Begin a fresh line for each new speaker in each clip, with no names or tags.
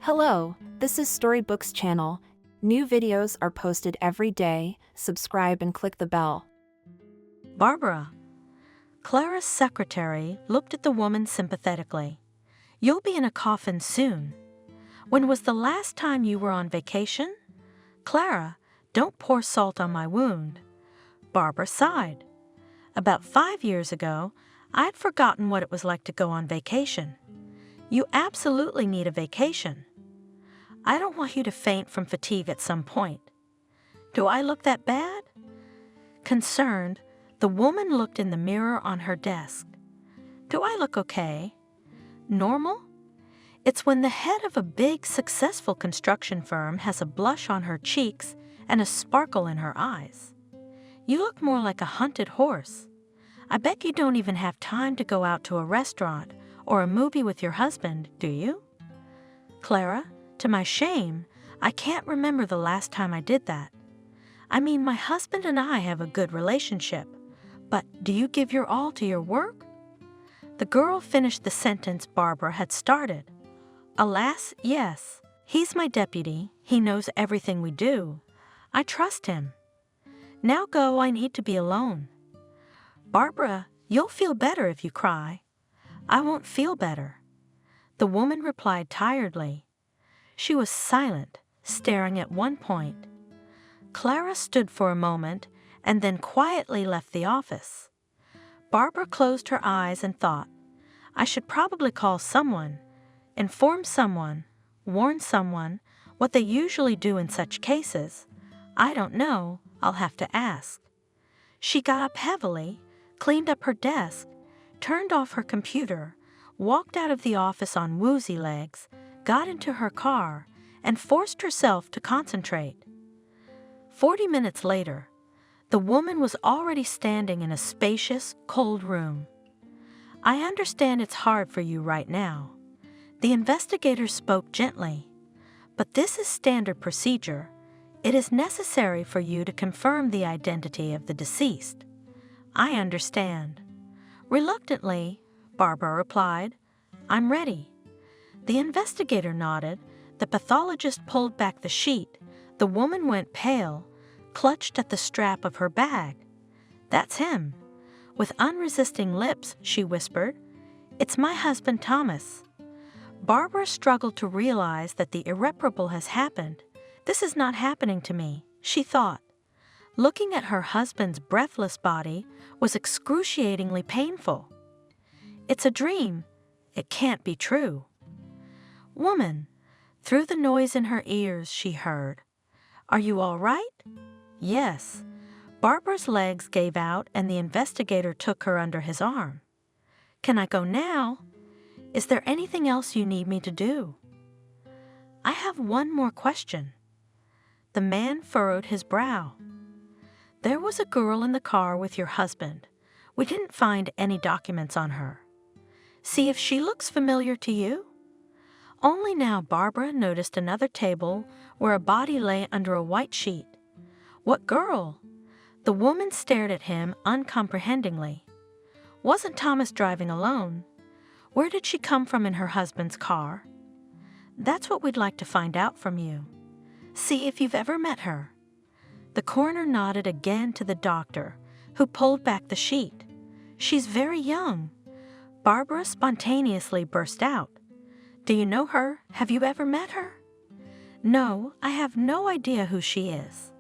Hello, this is Storybooks channel. New videos are posted every day. Subscribe and click the bell.
Barbara. Clara's secretary looked at the woman sympathetically. You'll be in a coffin soon. When was the last time you were on vacation? Clara, don't pour salt on my wound. Barbara sighed. About 5 years ago, I'd forgotten what it was like to go on vacation. You absolutely need a vacation. I don't want you to faint from fatigue at some point. Do I look that bad? Concerned, the woman looked in the mirror on her desk. Do I look okay? Normal? It's when the head of a big, successful construction firm has a blush on her cheeks and a sparkle in her eyes. You look more like a hunted horse. I bet you don't even have time to go out to a restaurant or a movie with your husband, do you? Clara, to my shame, I can't remember the last time I did that. I mean, my husband and I have a good relationship, but do you give your all to your work? The girl finished the sentence Barbara had started. Alas, yes. He's my deputy. He knows everything we do. I trust him. Now go, I need to be alone. Barbara, you'll feel better if you cry. I won't feel better. The woman replied tiredly. She was silent, staring at one point. Clara stood for a moment and then quietly left the office. Barbara closed her eyes and thought, I should probably call someone, inform someone, warn someone, what they usually do in such cases. I don't know, I'll have to ask. She got up heavily, cleaned up her desk, turned off her computer, walked out of the office on woozy legs, got into her car, and forced herself to concentrate. 40 minutes later, the woman was already standing in a spacious, cold room. I understand it's hard for you right now. The investigator spoke gently. But this is standard procedure. It is necessary for you to confirm the identity of the deceased. I understand. Reluctantly, Barbara replied, I'm ready. The investigator nodded. The pathologist pulled back the sheet. The woman went pale, clutched at the strap of her bag. That's him. With unresisting lips, she whispered, It's my husband, Thomas. Barbara struggled to realize that the irreparable has happened. This is not happening to me, she thought. Looking at her husband's breathless body was excruciatingly painful. It's a dream. It can't be true. Woman, through the noise in her ears, she heard, Are you all right? Yes. Barbara's legs gave out and the investigator took her under his arm. Can I go now? Is there anything else you need me to do? I have one more question. The man furrowed his brow. There was a girl in the car with your husband. We didn't find any documents on her. See if she looks familiar to you. Only now Barbara noticed another table where a body lay under a white sheet. What girl? The woman stared at him uncomprehendingly. Wasn't Thomas driving alone? Where did she come from in her husband's car? That's what we'd like to find out from you. See if you've ever met her. The coroner nodded again to the doctor, who pulled back the sheet. She's very young. Barbara spontaneously burst out. Do you know her? Have you ever met her? No, I have no idea who she is.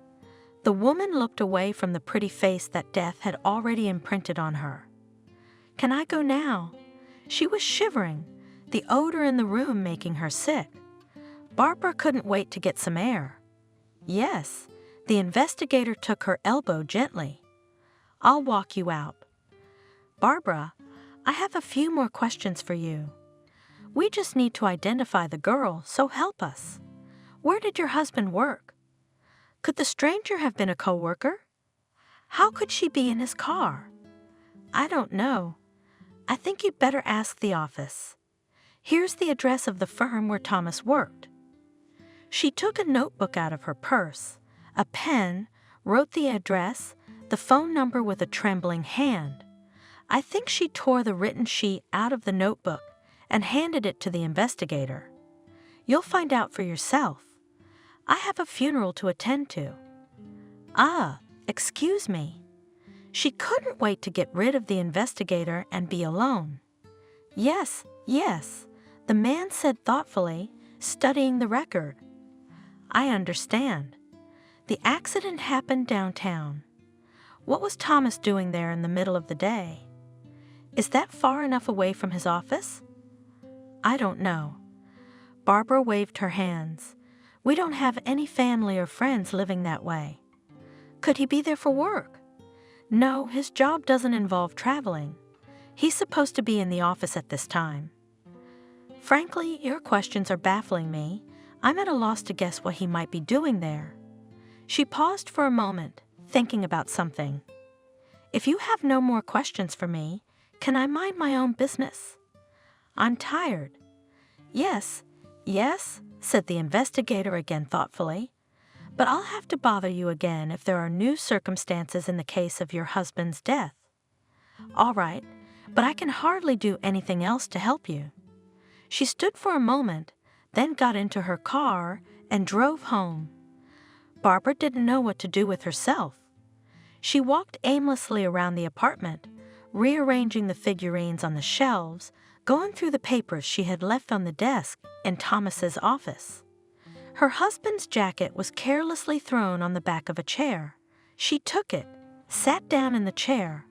The woman looked away from the pretty face that death had already imprinted on her. Can I go now? She was shivering, the odor in the room making her sick. Barbara couldn't wait to get some air. Yes, the investigator took her elbow gently. I'll walk you out. Barbara, I have a few more questions for you. We just need to identify the girl, so help us. Where did your husband work? Could the stranger have been a coworker? How could she be in his car? I don't know. I think you'd better ask the office. Here's the address of the firm where Thomas worked. She took a notebook out of her purse, a pen, wrote the address, the phone number with a trembling hand. I think she tore the written sheet out of the notebook and handed it to the investigator. You'll find out for yourself. I have a funeral to attend to. Ah, excuse me. She couldn't wait to get rid of the investigator and be alone. Yes, yes, the man said thoughtfully, studying the record. I understand. The accident happened downtown. What was Thomas doing there in the middle of the day? Is that far enough away from his office? I don't know. Barbara waved her hands. We don't have any family or friends living that way. Could he be there for work? No, his job doesn't involve traveling. He's supposed to be in the office at this time. Frankly, your questions are baffling me. I'm at a loss to guess what he might be doing there. She paused for a moment, thinking about something. If you have no more questions for me, can I mind my own business? I'm tired. Yes, yes, said the investigator again thoughtfully. But I'll have to bother you again if there are new circumstances in the case of your husband's death. All right, but I can hardly do anything else to help you. She stood for a moment, then got into her car and drove home. Barbara didn't know what to do with herself. She walked aimlessly around the apartment, rearranging the figurines on the shelves, going through the papers she had left on the desk in Thomas's office. Her husband's jacket was carelessly thrown on the back of a chair. She took it, sat down in the chair,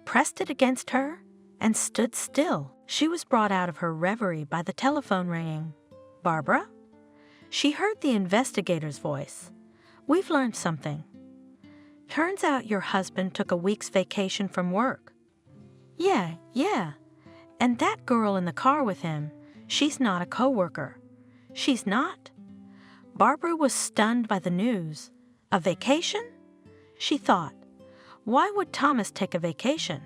pressed it against her, and stood still. She was brought out of her reverie by the telephone ringing. Barbara? She heard the investigator's voice. We've learned something. Turns out your husband took a week's vacation from work. Yeah. And that girl in the car with him, she's not a coworker. She's not? Barbara was stunned by the news. A vacation? She thought, why would Thomas take a vacation?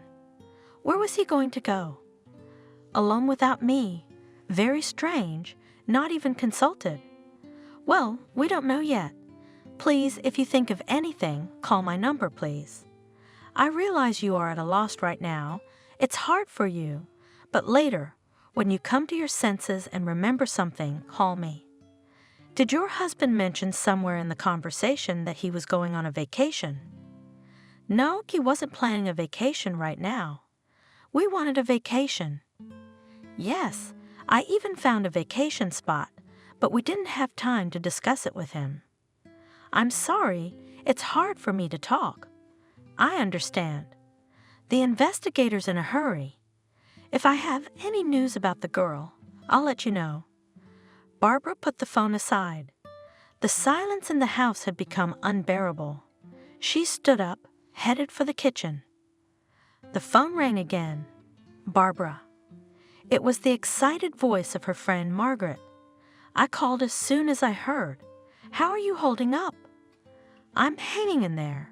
Where was he going to go? Alone without me. Very strange, not even consulted. Well, we don't know yet. Please, if you think of anything, call my number, please. I realize you are at a loss right now. It's hard for you. But later, when you come to your senses and remember something, call me. Did your husband mention somewhere in the conversation that he was going on a vacation? No, he wasn't planning a vacation right now. We wanted a vacation. Yes, I even found a vacation spot, but we didn't have time to discuss it with him. I'm sorry, it's hard for me to talk. I understand. The investigator's in a hurry. If I have any news about the girl, I'll let you know. Barbara put the phone aside. The silence in the house had become unbearable. She stood up, headed for the kitchen. The phone rang again. Barbara. It was the excited voice of her friend Margaret. I called as soon as I heard. How are you holding up? I'm hanging in there.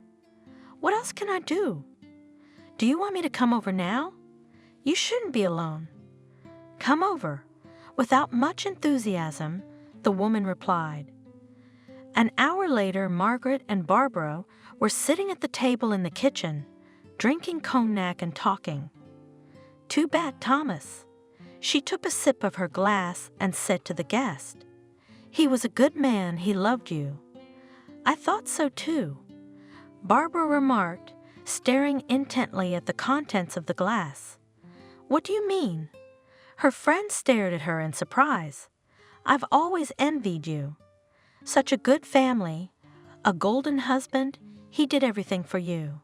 What else can I do? Do you want me to come over now? You shouldn't be alone. Come over. Without much enthusiasm, the woman replied. An hour later, Margaret and Barbara were sitting at the table in the kitchen, drinking cognac and talking. Too bad Thomas. She took a sip of her glass and said to the guest, He was a good man, he loved you. I thought so too. Barbara remarked, staring intently at the contents of the glass. What do you mean? Her friend stared at her in surprise. I've always envied you. Such a good family, a golden husband, he did everything for you.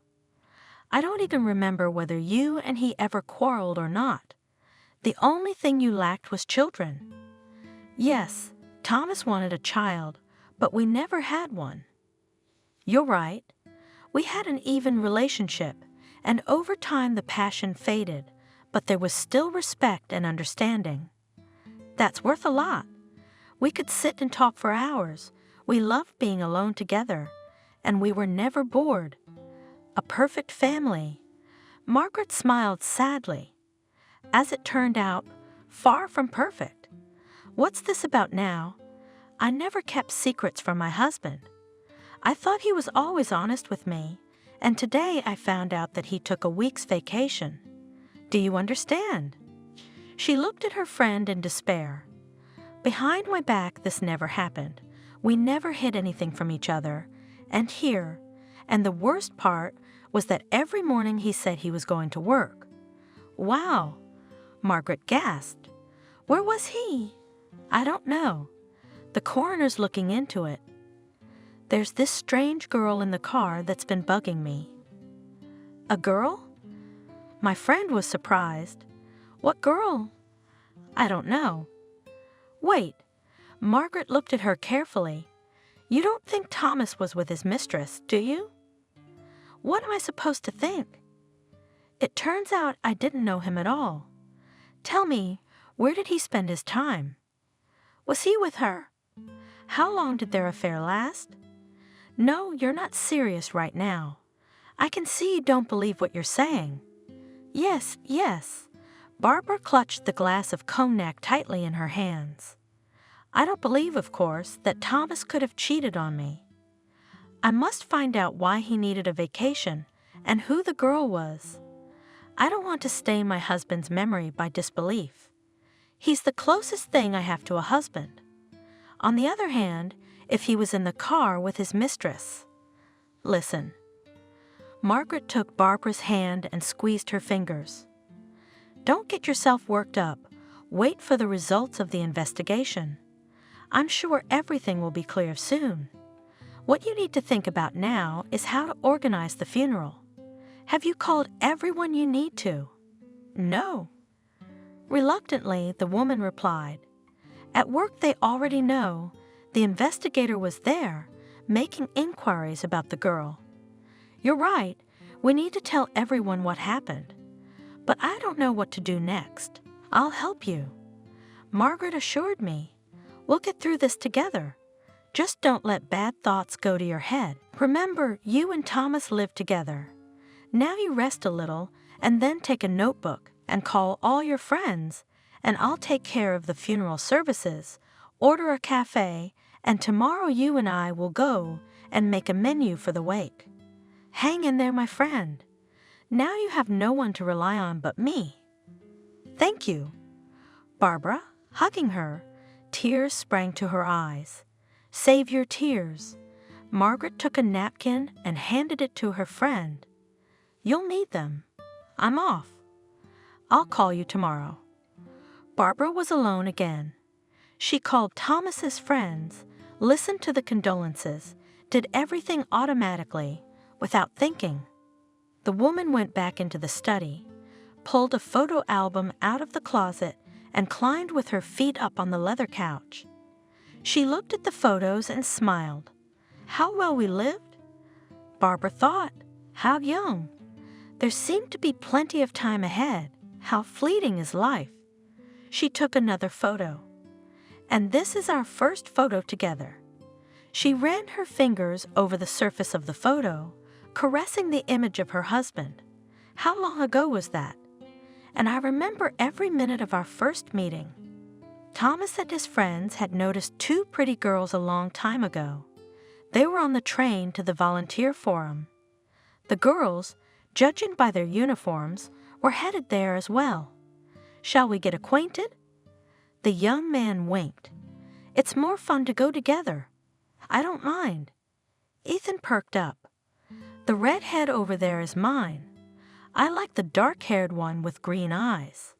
I don't even remember whether you and he ever quarreled or not. The only thing you lacked was children. Yes, Thomas wanted a child, but we never had one. You're right. We had an even relationship, and over time the passion faded, but there was still respect and understanding. That's worth a lot. We could sit and talk for hours. We loved being alone together, and we were never bored. A perfect family. Margaret smiled sadly. As it turned out, far from perfect. What's this about now? I never kept secrets from my husband. I thought he was always honest with me, and today I found out that he took a week's vacation. Do you understand? She looked at her friend in despair. Behind my back, this never happened. We never hid anything from each other. And the worst part was that every morning he said he was going to work. Wow, Margaret gasped. Where was he? I don't know. The coroner's looking into it. There's this strange girl in the car that's been bugging me. A girl? My friend was surprised. What girl? I don't know. Wait, Margaret looked at her carefully. You don't think Thomas was with his mistress, do you? What am I supposed to think? It turns out I didn't know him at all. Tell me, where did he spend his time? Was he with her? How long did their affair last? No, you're not serious right now. I can see you don't believe what you're saying. Yes, yes. Barbara clutched the glass of cognac tightly in her hands. I don't believe, of course, that Thomas could have cheated on me. I must find out why he needed a vacation and who the girl was. I don't want to stain my husband's memory by disbelief. He's the closest thing I have to a husband. On the other hand, if he was in the car with his mistress. Listen. Margaret took Barbara's hand and squeezed her fingers. Don't get yourself worked up. Wait for the results of the investigation. I'm sure everything will be clear soon. What you need to think about now is how to organize the funeral. Have you called everyone you need to? No. Reluctantly, the woman replied. At work they already know. The investigator was there, making inquiries about the girl. You're right, we need to tell everyone what happened. But I don't know what to do next. I'll help you. Margaret assured me. We'll get through this together. Just don't let bad thoughts go to your head. Remember, you and Thomas live together. Now you rest a little, and then take a notebook and call all your friends, and I'll take care of the funeral services, order a cafe, and tomorrow you and I will go and make a menu for the wake. Hang in there, my friend. Now you have no one to rely on but me. Thank you. Barbara, hugging her, tears sprang to her eyes. Save your tears. Margaret took a napkin and handed it to her friend. You'll need them. I'm off. I'll call you tomorrow. Barbara was alone again. She called Thomas's friends, listened to the condolences, did everything automatically, without thinking. The woman went back into the study, pulled a photo album out of the closet, and climbed with her feet up on the leather couch. She looked at the photos and smiled. How well we lived? Barbara thought. How young. There seemed to be plenty of time ahead. How fleeting is life. She took another photo. And this is our first photo together. She ran her fingers over the surface of the photo, caressing the image of her husband. How long ago was that? And I remember every minute of our first meeting. Thomas and his friends had noticed two pretty girls a long time ago. They were on the train to the volunteer forum. The girls, judging by their uniforms, were headed there as well. Shall we get acquainted? The young man winked. It's more fun to go together. I don't mind. Ethan perked up. The redhead over there is mine. I like the dark-haired one with green eyes.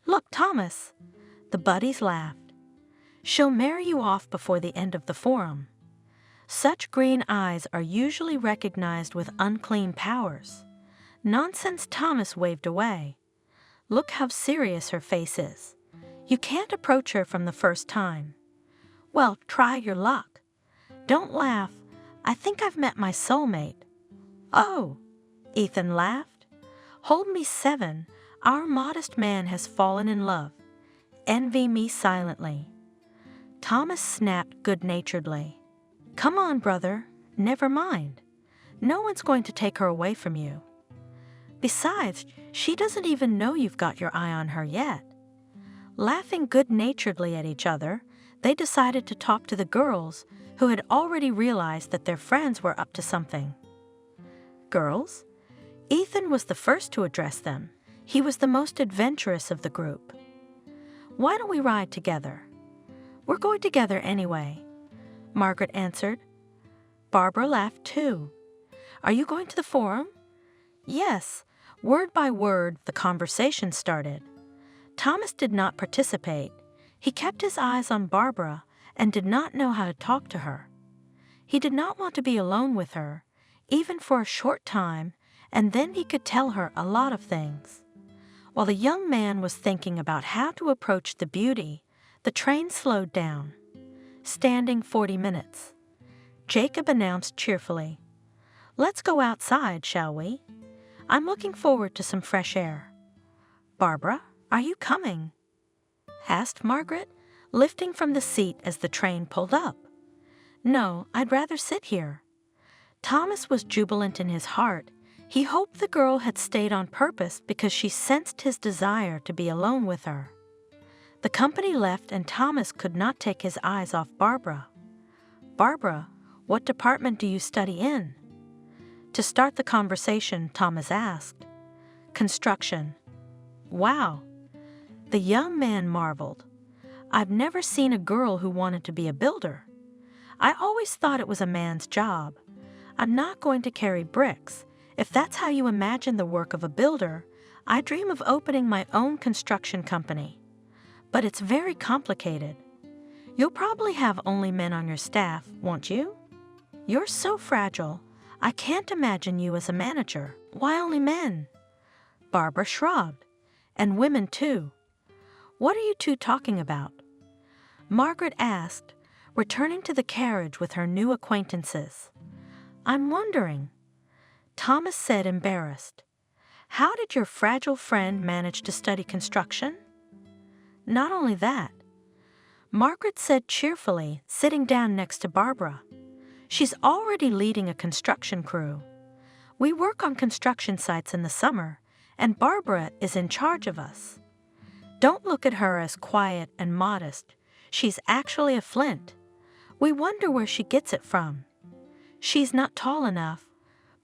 Look, Thomas. The buddies laughed. She'll marry you off before the end of the forum. Such green eyes are usually recognized with unclean powers. Nonsense, Thomas waved away. Look how serious her face is. You can't approach her from the first time. Well, try your luck. Don't laugh. I think I've met my soulmate. Oh, Ethan laughed. Hold me 7. Our modest man has fallen in love. Envy me silently. Thomas snapped good-naturedly. Come on, brother. Never mind. No one's going to take her away from you. Besides, she doesn't even know you've got your eye on her yet. Laughing good-naturedly at each other, they decided to talk to the girls, who had already realized that their friends were up to something. Girls? Ethan was the first to address them. He was the most adventurous of the group. Why don't we ride together? We're going together anyway, Margaret answered. Barbara laughed too. Are you going to the forum? Yes. Word by word, the conversation started. Thomas did not participate. He kept his eyes on Barbara and did not know how to talk to her. He did not want to be alone with her, even for a short time, and then he could tell her a lot of things. While the young man was thinking about how to approach the beauty, the train slowed down, standing 40 minutes. Jacob announced cheerfully, "Let's go outside, shall we? I'm looking forward to some fresh air." "Barbara, are you coming?" asked Margaret, lifting from the seat as the train pulled up. "No, I'd rather sit here." Thomas was jubilant in his heart. He hoped the girl had stayed on purpose because she sensed his desire to be alone with her. The company left and Thomas could not take his eyes off Barbara. "Barbara, what department do you study in?" To start the conversation, Thomas asked. "Construction." "Wow." The young man marveled. "I've never seen a girl who wanted to be a builder. I always thought it was a man's job. I'm not going to carry bricks. If that's how you imagine the work of a builder, I dream of opening my own construction company. But it's very complicated. You'll probably have only men on your staff, won't you? You're so fragile. I can't imagine you as a manager. Why only men?" Barbara shrugged. "And women too." "What are you two talking about?" Margaret asked, returning to the carriage with her new acquaintances. "I'm wondering," Thomas said, embarrassed. "How did your fragile friend manage to study construction?" "Not only that," Margaret said cheerfully, sitting down next to Barbara. "She's already leading a construction crew. We work on construction sites in the summer, and Barbara is in charge of us. Don't look at her as quiet and modest. She's actually a flint. We wonder where she gets it from. She's not tall enough,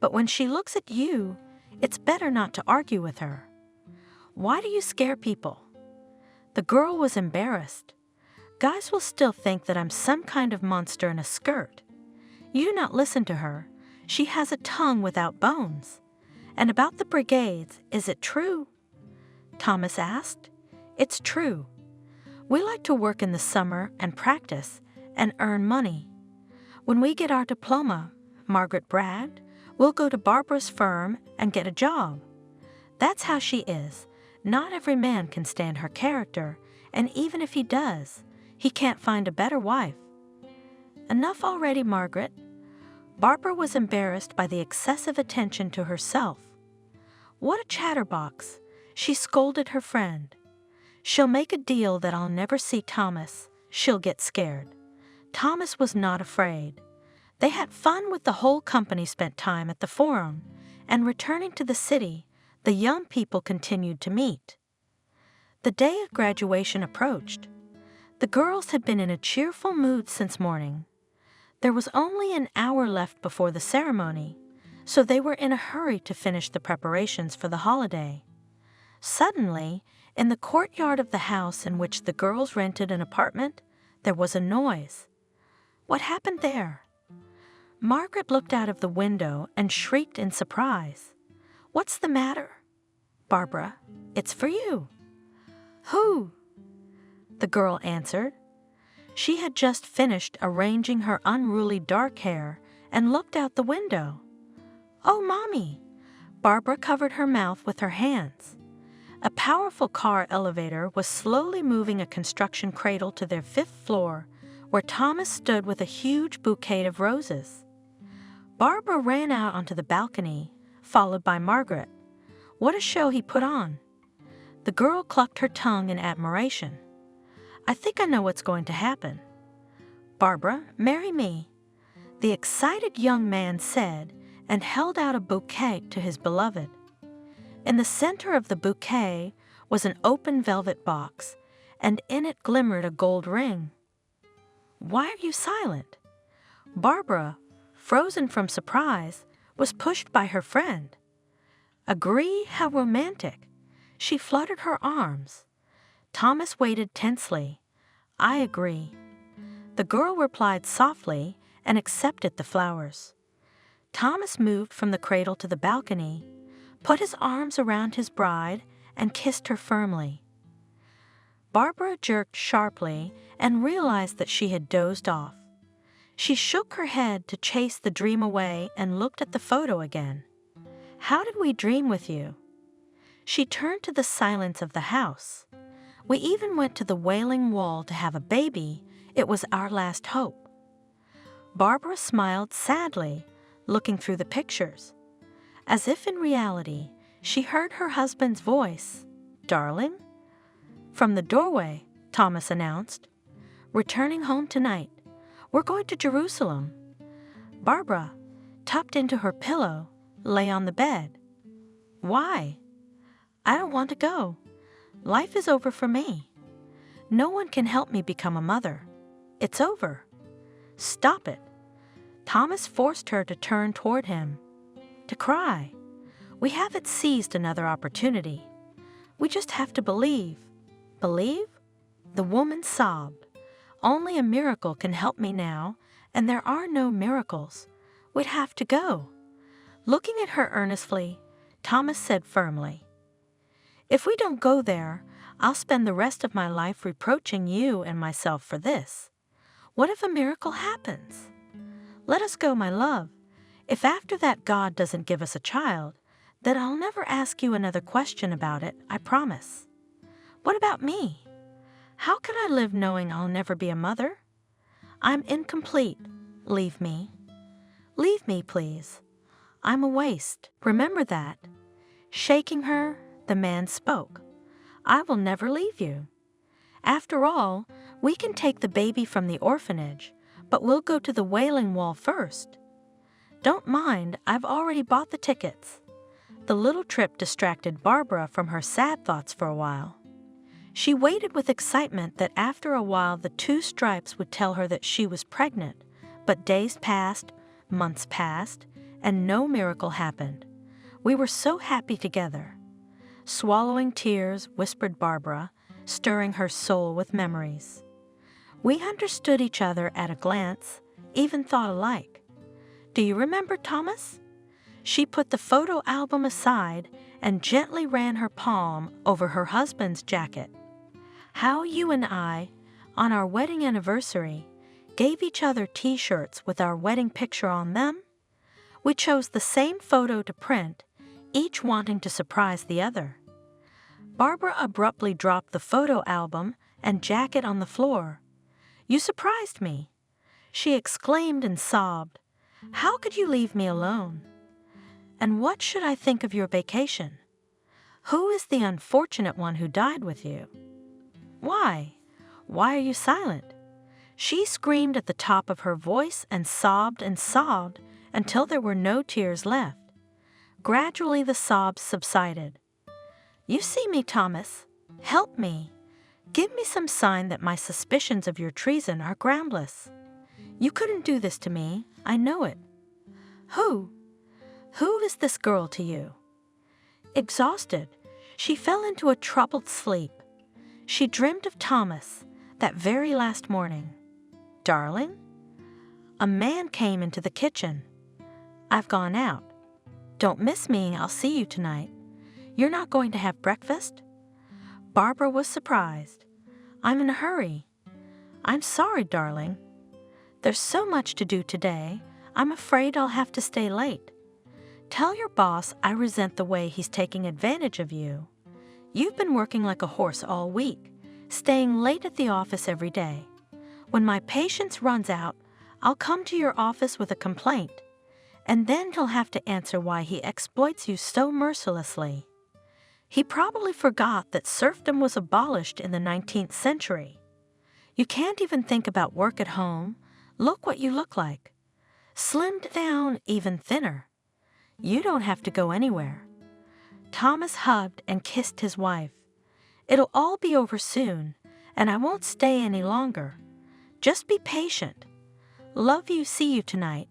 but when she looks at you, it's better not to argue with her. Why do you scare people?" The girl was embarrassed. "Guys will still think that I'm some kind of monster in a skirt. You do not listen to her. She has a tongue without bones. And about the brigades, is it true?" Thomas asked. "It's true. We like to work in the summer and practice and earn money. When we get our diploma," Margaret bragged, "we'll go to Barbara's firm and get a job. That's how she is. Not every man can stand her character, and even if he does, he can't find a better wife." "Enough already, Margaret." Barbara was embarrassed by the excessive attention to herself. "What a chatterbox," she scolded her friend. "She'll make a deal that I'll never see Thomas. She'll get scared." Thomas was not afraid. They had fun with the whole company, spent time at the forum, and returning to the city, the young people continued to meet. The day of graduation approached. The girls had been in a cheerful mood since morning. There was only an hour left before the ceremony, so they were in a hurry to finish the preparations for the holiday. Suddenly, in the courtyard of the house in which the girls rented an apartment, there was a noise. What happened there? Margaret looked out of the window and shrieked in surprise. "What's the matter?" "Barbara, it's for you." "Who?" the girl answered. She had just finished arranging her unruly dark hair and looked out the window. "Oh, Mommy!" Barbara covered her mouth with her hands. A powerful car elevator was slowly moving a construction cradle to their 5th floor, where Thomas stood with a huge bouquet of roses. Barbara ran out onto the balcony, followed by Margaret. What a show he put on! The girl clucked her tongue in admiration. "I think I know what's going to happen." "Barbara, marry me," the excited young man said, and held out a bouquet to his beloved. In the center of the bouquet was an open velvet box, and in it glimmered a gold ring. "Why are you silent?" Barbara, frozen from surprise, was pushed by her friend. "Agree? How romantic!" She fluttered her arms. Thomas waited tensely. "I agree." The girl replied softly and accepted the flowers. Thomas moved from the cradle to the balcony, put his arms around his bride, and kissed her firmly. Barbara jerked sharply and realized that she had dozed off. She shook her head to chase the dream away and looked at the photo again. "How did we dream with you?" She turned to the silence of the house. "We even went to the Wailing Wall to have a baby. It was our last hope." Barbara smiled sadly, looking through the pictures. As if in reality, she heard her husband's voice. "Darling?" From the doorway, Thomas announced, "Returning home tonight. We're going to Jerusalem." Barbara, tucked into her pillow, lay on the bed. "Why?" "I don't want to go. Life is over for me. No one can help me become a mother. It's over." "Stop it." Thomas forced her to turn toward him. "To cry. We haven't seized another opportunity. We just have to believe." "Believe?" The woman sobbed. "Only a miracle can help me now, and there are no miracles. We'd have to go." Looking at her earnestly, Thomas said firmly, "If we don't go there, I'll spend the rest of my life reproaching you and myself for this. What if a miracle happens? Let us go, my love. If after that God doesn't give us a child, then I'll never ask you another question about it, I promise. What about me? How can I live knowing I'll never be a mother? I'm incomplete. Leave me. Leave me, please. I'm a waste. Remember that." Shaking her, the man spoke. "I will never leave you. After all, we can take the baby from the orphanage, but we'll go to the Wailing Wall first. Don't mind, I've already bought the tickets." The little trip distracted Barbara from her sad thoughts for a while. She waited with excitement that after a while the two stripes would tell her that she was pregnant, but days passed, months passed, and no miracle happened. "We were so happy together." Swallowing tears, whispered Barbara, stirring her soul with memories. "We understood each other at a glance, even thought alike. Do you remember, Thomas?" She put the photo album aside and gently ran her palm over her husband's jacket. "How you and I, on our wedding anniversary, gave each other t-shirts with our wedding picture on them? We chose the same photo to print, each wanting to surprise the other." Barbara abruptly dropped the photo album and jacket on the floor. "You surprised me," she exclaimed and sobbed. "How could you leave me alone? And what should I think of your vacation? Who is the unfortunate one who died with you? Why? Why are you silent?" She screamed at the top of her voice and sobbed until there were no tears left. Gradually the sobs subsided. "You see me, Thomas. Help me. Give me some sign that my suspicions of your treason are groundless. You couldn't do this to me, I know it. Who is this girl to you?" Exhausted, she fell into a troubled sleep. She dreamed of Thomas that very last morning. "Darling?" A man came into the kitchen. "I've gone out. Don't miss me, I'll see you tonight. You're not going to have breakfast?" Barbara was surprised. "I'm in a hurry." "I'm sorry, darling. There's so much to do today, I'm afraid I'll have to stay late. Tell your boss I resent the way he's taking advantage of you. You've been working like a horse all week, staying late at the office every day. When my patience runs out, I'll come to your office with a complaint, and then he'll have to answer why he exploits you so mercilessly. He probably forgot that serfdom was abolished in the 19th century. You can't even think about work at home. Look what you look like. Slimmed down, even thinner. You don't have to go anywhere." Thomas hugged and kissed his wife. "It'll all be over soon, and I won't stay any longer. Just be patient. Love you, see you tonight."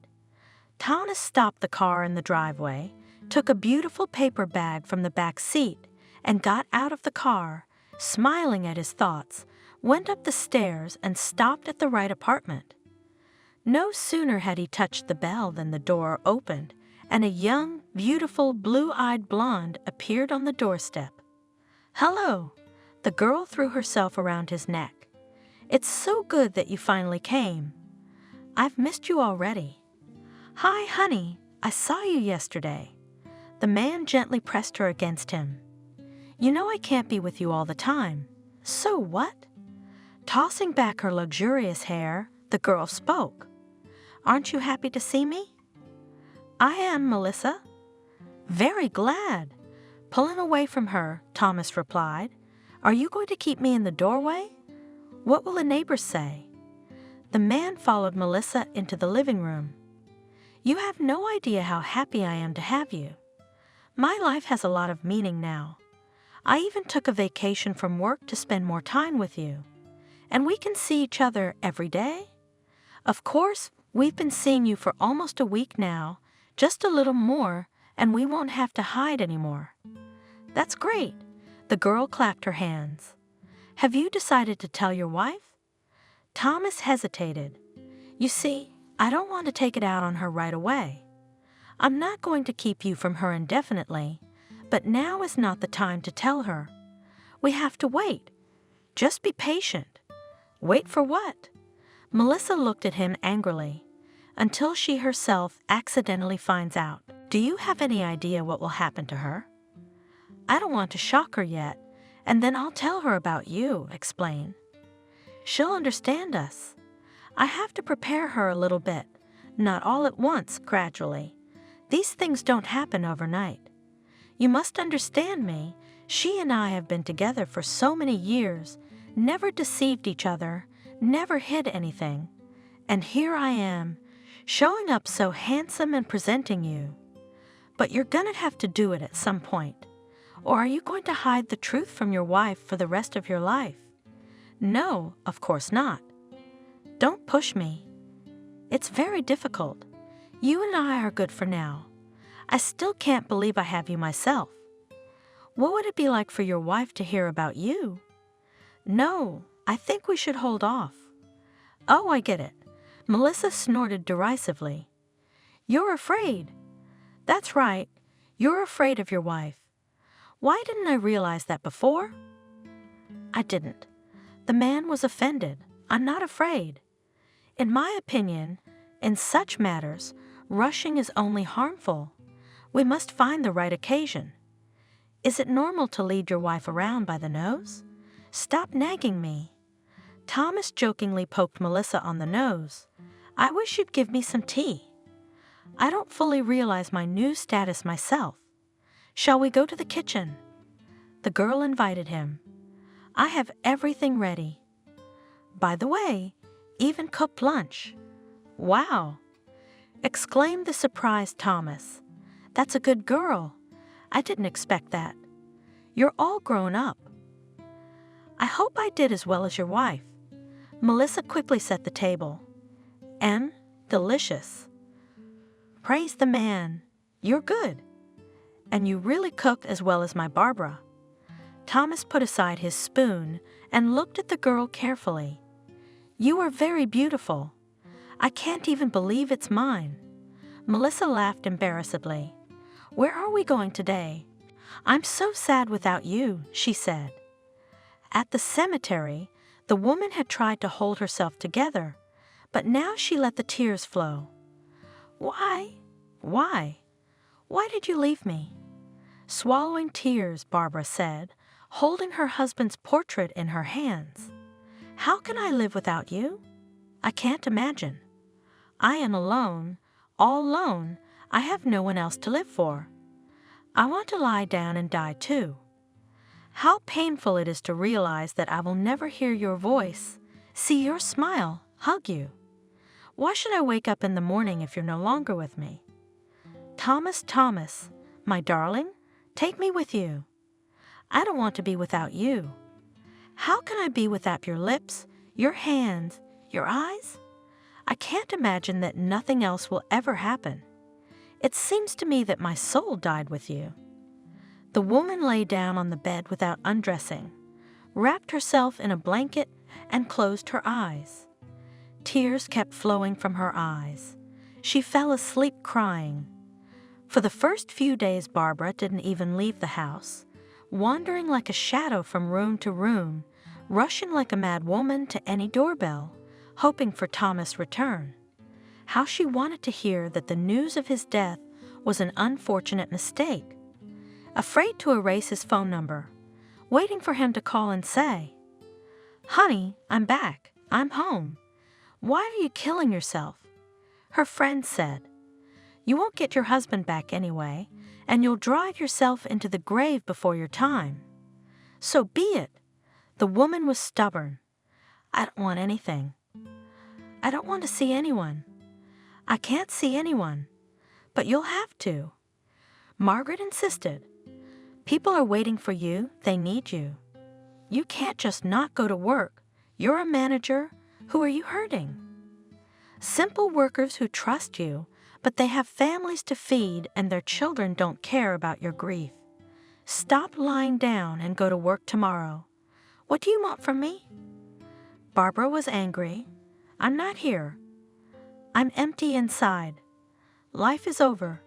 Thomas stopped the car in the driveway, took a beautiful paper bag from the back seat, and got out of the car, smiling at his thoughts, went up the stairs and stopped at the right apartment. No sooner had he touched the bell than the door opened, and a young, beautiful, blue-eyed blonde appeared on the doorstep. "Hello!" The girl threw herself around his neck. "It's so good that you finally came. I've missed you already." "Hi, honey, I saw you yesterday." The man gently pressed her against him. "You know I can't be with you all the time." "So what?" Tossing back her luxurious hair, the girl spoke. "Aren't you happy to see me?" "I am, Melissa." "Very glad." Pulling away from her, Thomas replied, "Are you going to keep me in the doorway? What will the neighbors say?" The man followed Melissa into the living room. "You have no idea how happy I am to have you. My life has a lot of meaning now. I even took a vacation from work to spend more time with you. And we can see each other every day. Of course, we've been seeing you for almost a week now, just a little more, and we won't have to hide anymore." "That's great." The girl clapped her hands. "Have you decided to tell your wife?" Thomas hesitated. "You see, I don't want to take it out on her right away. I'm not going to keep you from her indefinitely, but now is not the time to tell her. We have to wait. Just be patient." "Wait for what?" Melissa looked at him angrily. "Until she herself accidentally finds out. Do you have any idea what will happen to her?" "I don't want to shock her yet, and then I'll tell her about you," explain. "She'll understand us. I have to prepare her a little bit, not all at once, gradually. These things don't happen overnight. You must understand me. She and I have been together for so many years, never deceived each other, never hid anything. And here I am, showing up so handsome and presenting you. But you're gonna have to do it at some point. Or are you going to hide the truth from your wife for the rest of your life?" "No, of course not." "Don't push me. It's very difficult. You and I are good for now. I still can't believe I have you myself. What would it be like for your wife to hear about you?" "No, I think we should hold off." "Oh, I get it." Melissa snorted derisively. "You're afraid." "That's right. You're afraid of your wife. Why didn't I realize that before?" "I didn't." The man was offended. "I'm not afraid. In my opinion, in such matters, rushing is only harmful. We must find the right occasion. Is it normal to lead your wife around by the nose? Stop nagging me." Thomas jokingly poked Melissa on the nose. "I wish you'd give me some tea. I don't fully realize my new status myself. Shall we go to the kitchen?" The girl invited him. "I have everything ready. By the way, even cooked lunch." "Wow!" exclaimed the surprised Thomas. "That's a good girl. I didn't expect that. You're all grown up." "I hope I did as well as your wife." Melissa quickly set the table. "And delicious." "Praise the man. You're good. And you really cooked as well as my Barbara." Thomas put aside his spoon and looked at the girl carefully. "You are very beautiful. I can't even believe it's mine." Melissa laughed embarrassedly. "Where are we going today?" "I'm so sad without you," she said. At the cemetery, the woman had tried to hold herself together, but now she let the tears flow. "Why? Why? Why did you leave me?" Swallowing tears, Barbara said, holding her husband's portrait in her hands. "How can I live without you? I can't imagine. I am alone, all alone. I have no one else to live for. I want to lie down and die too. How painful it is to realize that I will never hear your voice, see your smile, hug you. Why should I wake up in the morning if you're no longer with me? Thomas, Thomas, my darling, take me with you. I don't want to be without you. How can I be without your lips, your hands, your eyes? I can't imagine that nothing else will ever happen. It seems to me that my soul died with you." The woman lay down on the bed without undressing, wrapped herself in a blanket, and closed her eyes. Tears kept flowing from her eyes. She fell asleep crying. For the first few days, Barbara didn't even leave the house, wandering like a shadow from room to room, rushing like a mad woman to any doorbell, hoping for Thomas' return. How she wanted to hear that the news of his death was an unfortunate mistake. Afraid to erase his phone number, waiting for him to call and say, "Honey, I'm back. I'm home. Why are you killing yourself?" Her friend said, "You won't get your husband back anyway, and you'll drive yourself into the grave before your time." So be it. The woman was stubborn. "I don't want anything. I don't want to see anyone. I can't see anyone. But you'll have to." Margaret insisted. "People are waiting for you. They need you. You can't just not go to work. You're a manager. Who are you hurting? Simple workers who trust you, but they have families to feed and their children don't care about your grief. Stop lying down and go to work tomorrow. What do you want from me?" Barbara was angry. "I'm not here. I'm empty inside. Life is over.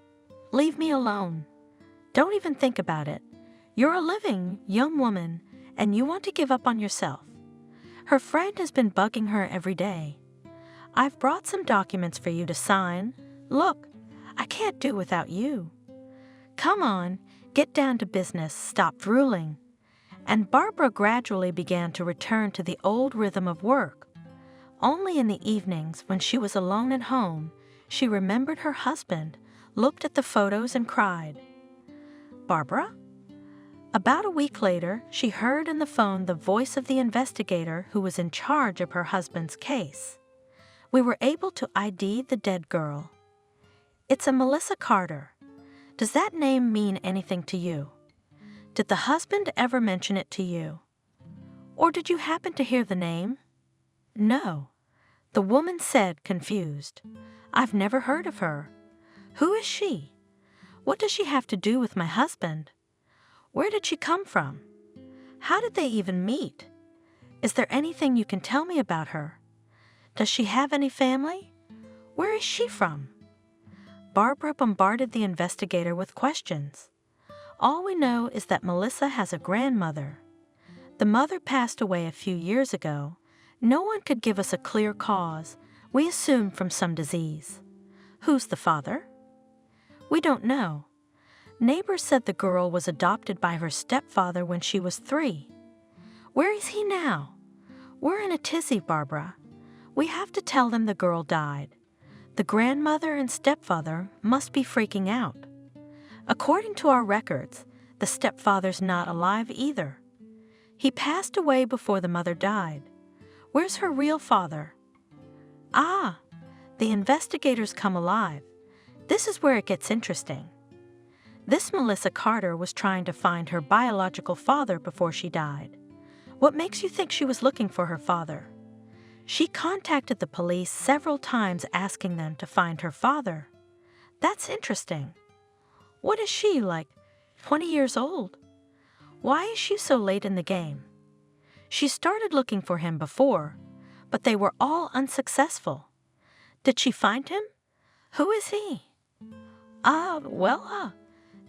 Leave me alone. Don't even think about it. You're a living young woman, and you want to give up on yourself." Her friend has been bugging her every day. "I've brought some documents for you to sign. Look, I can't do without you. Come on, get down to business, stop drooling." And Barbara gradually began to return to the old rhythm of work. Only in the evenings, when she was alone at home, she remembered her husband, looked at the photos and cried. "Barbara?" About a week later, she heard in the phone the voice of the investigator who was in charge of her husband's case. "We were able to ID the dead girl. It's a Melissa Carter. Does that name mean anything to you? Did the husband ever mention it to you? Or did you happen to hear the name?" "No," the woman said, confused. "I've never heard of her. Who is she? What does she have to do with my husband? Where did she come from? How did they even meet? Is there anything you can tell me about her? Does she have any family? Where is she from?" Barbara bombarded the investigator with questions. "All we know is that Melissa has a grandmother. The mother passed away a few years ago. No one could give us a clear cause. We assume from some disease. Who's the father? We don't know. Neighbors said the girl was adopted by her stepfather when she was 3. Where is he now? We're in a tizzy, Barbara. We have to tell them the girl died. The grandmother and stepfather must be freaking out. According to our records, the stepfather's not alive either. He passed away before the mother died. Where's her real father?" Ah, the investigators come alive. This is where it gets interesting. This Melissa Carter was trying to find her biological father before she died. What makes you think she was looking for her father? She contacted the police several times asking them to find her father. That's interesting. What is she, like 20 years old? Why is she so late in the game? She started looking for him before, but they were all unsuccessful. Did she find him? Who is he?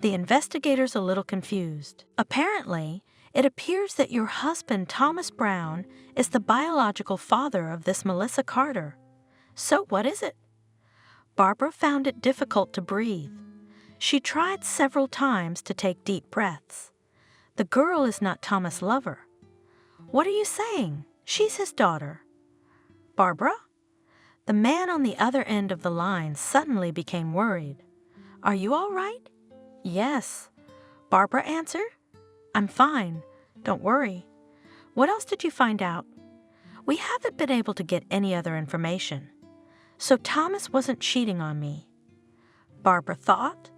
The investigator's a little confused. Apparently, it appears that your husband, Thomas Brown, is the biological father of this Melissa Carter. So what is it? Barbara found it difficult to breathe. She tried several times to take deep breaths. The girl is not Thomas' lover. What are you saying? She's his daughter. Barbara? The man on the other end of the line suddenly became worried. Are you all right? Yes, Barbara answered. I'm fine. Don't worry. What else did you find out? We haven't been able to get any other information. So Thomas wasn't cheating on me. Barbara thought.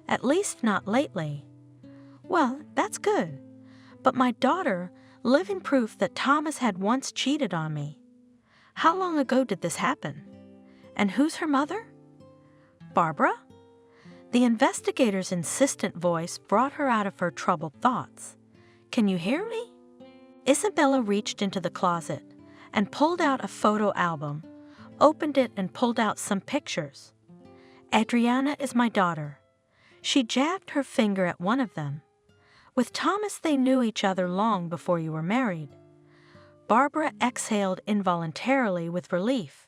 At least not lately. Well, that's good. But my daughter, living proof that Thomas had once cheated on me. How long ago did this happen? And who's her mother? Barbara? The investigator's insistent voice brought her out of her troubled thoughts. Can you hear me? Isabella reached into the closet, and pulled out a photo album, opened it and pulled out some pictures. Adriana is my daughter. She jabbed her finger at one of them. With Thomas, they knew each other long before you were married. Barbara exhaled involuntarily with relief.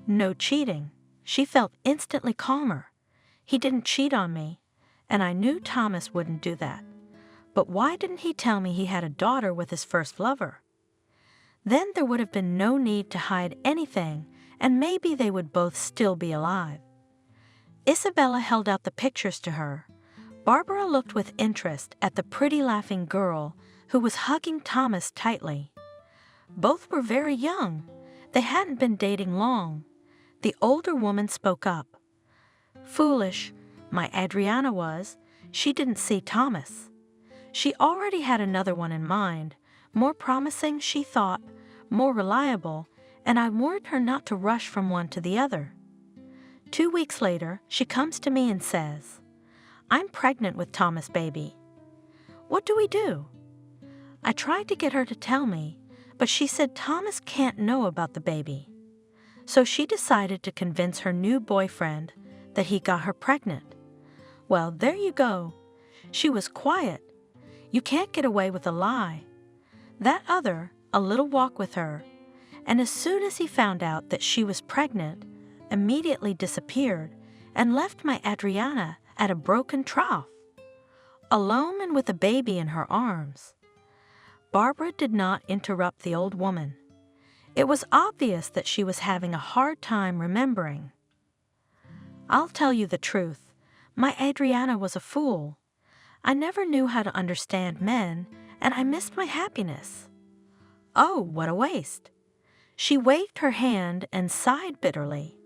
No cheating. She felt instantly calmer. He didn't cheat on me, and I knew Thomas wouldn't do that. But why didn't he tell me he had a daughter with his first lover? Then there would have been no need to hide anything, and maybe they would both still be alive. Isabella held out the pictures to her. Barbara looked with interest at the pretty laughing girl who was hugging Thomas tightly. Both were very young. They hadn't been dating long. The older woman spoke up. Foolish, my Adriana was. She didn't see Thomas. She already had another one in mind, more promising, she thought, more reliable, and I warned her not to rush from one to the other. 2 weeks later, she comes to me and says, I'm pregnant with Thomas' baby. What do we do? I tried to get her to tell me, but she said Thomas can't know about the baby. So she decided to convince her new boyfriend that he got her pregnant. Well, there you go. She was quiet. You can't get away with a lie. That other, a little walk with her, and as soon as he found out that she was pregnant, immediately disappeared and left my Adriana at a broken trough, alone and with a baby in her arms. Barbara did not interrupt the old woman. It was obvious that she was having a hard time remembering. I'll tell you the truth. My Adriana was a fool. I never knew how to understand men, and I missed my happiness. Oh, what a waste. She waved her hand and sighed bitterly.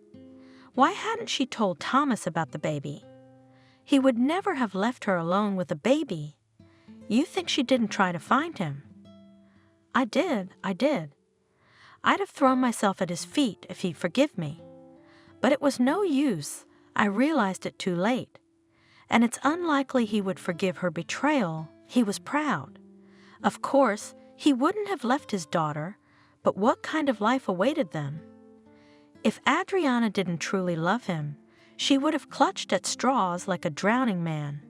Why hadn't she told Thomas about the baby? He would never have left her alone with a baby. You think she didn't try to find him? I did. I'd have thrown myself at his feet if he'd forgive me. But it was no use. I realized it too late. And it's unlikely he would forgive her betrayal. He was proud. Of course, he wouldn't have left his daughter, but what kind of life awaited them? If Adriana didn't truly love him, she would have clutched at straws like a drowning man.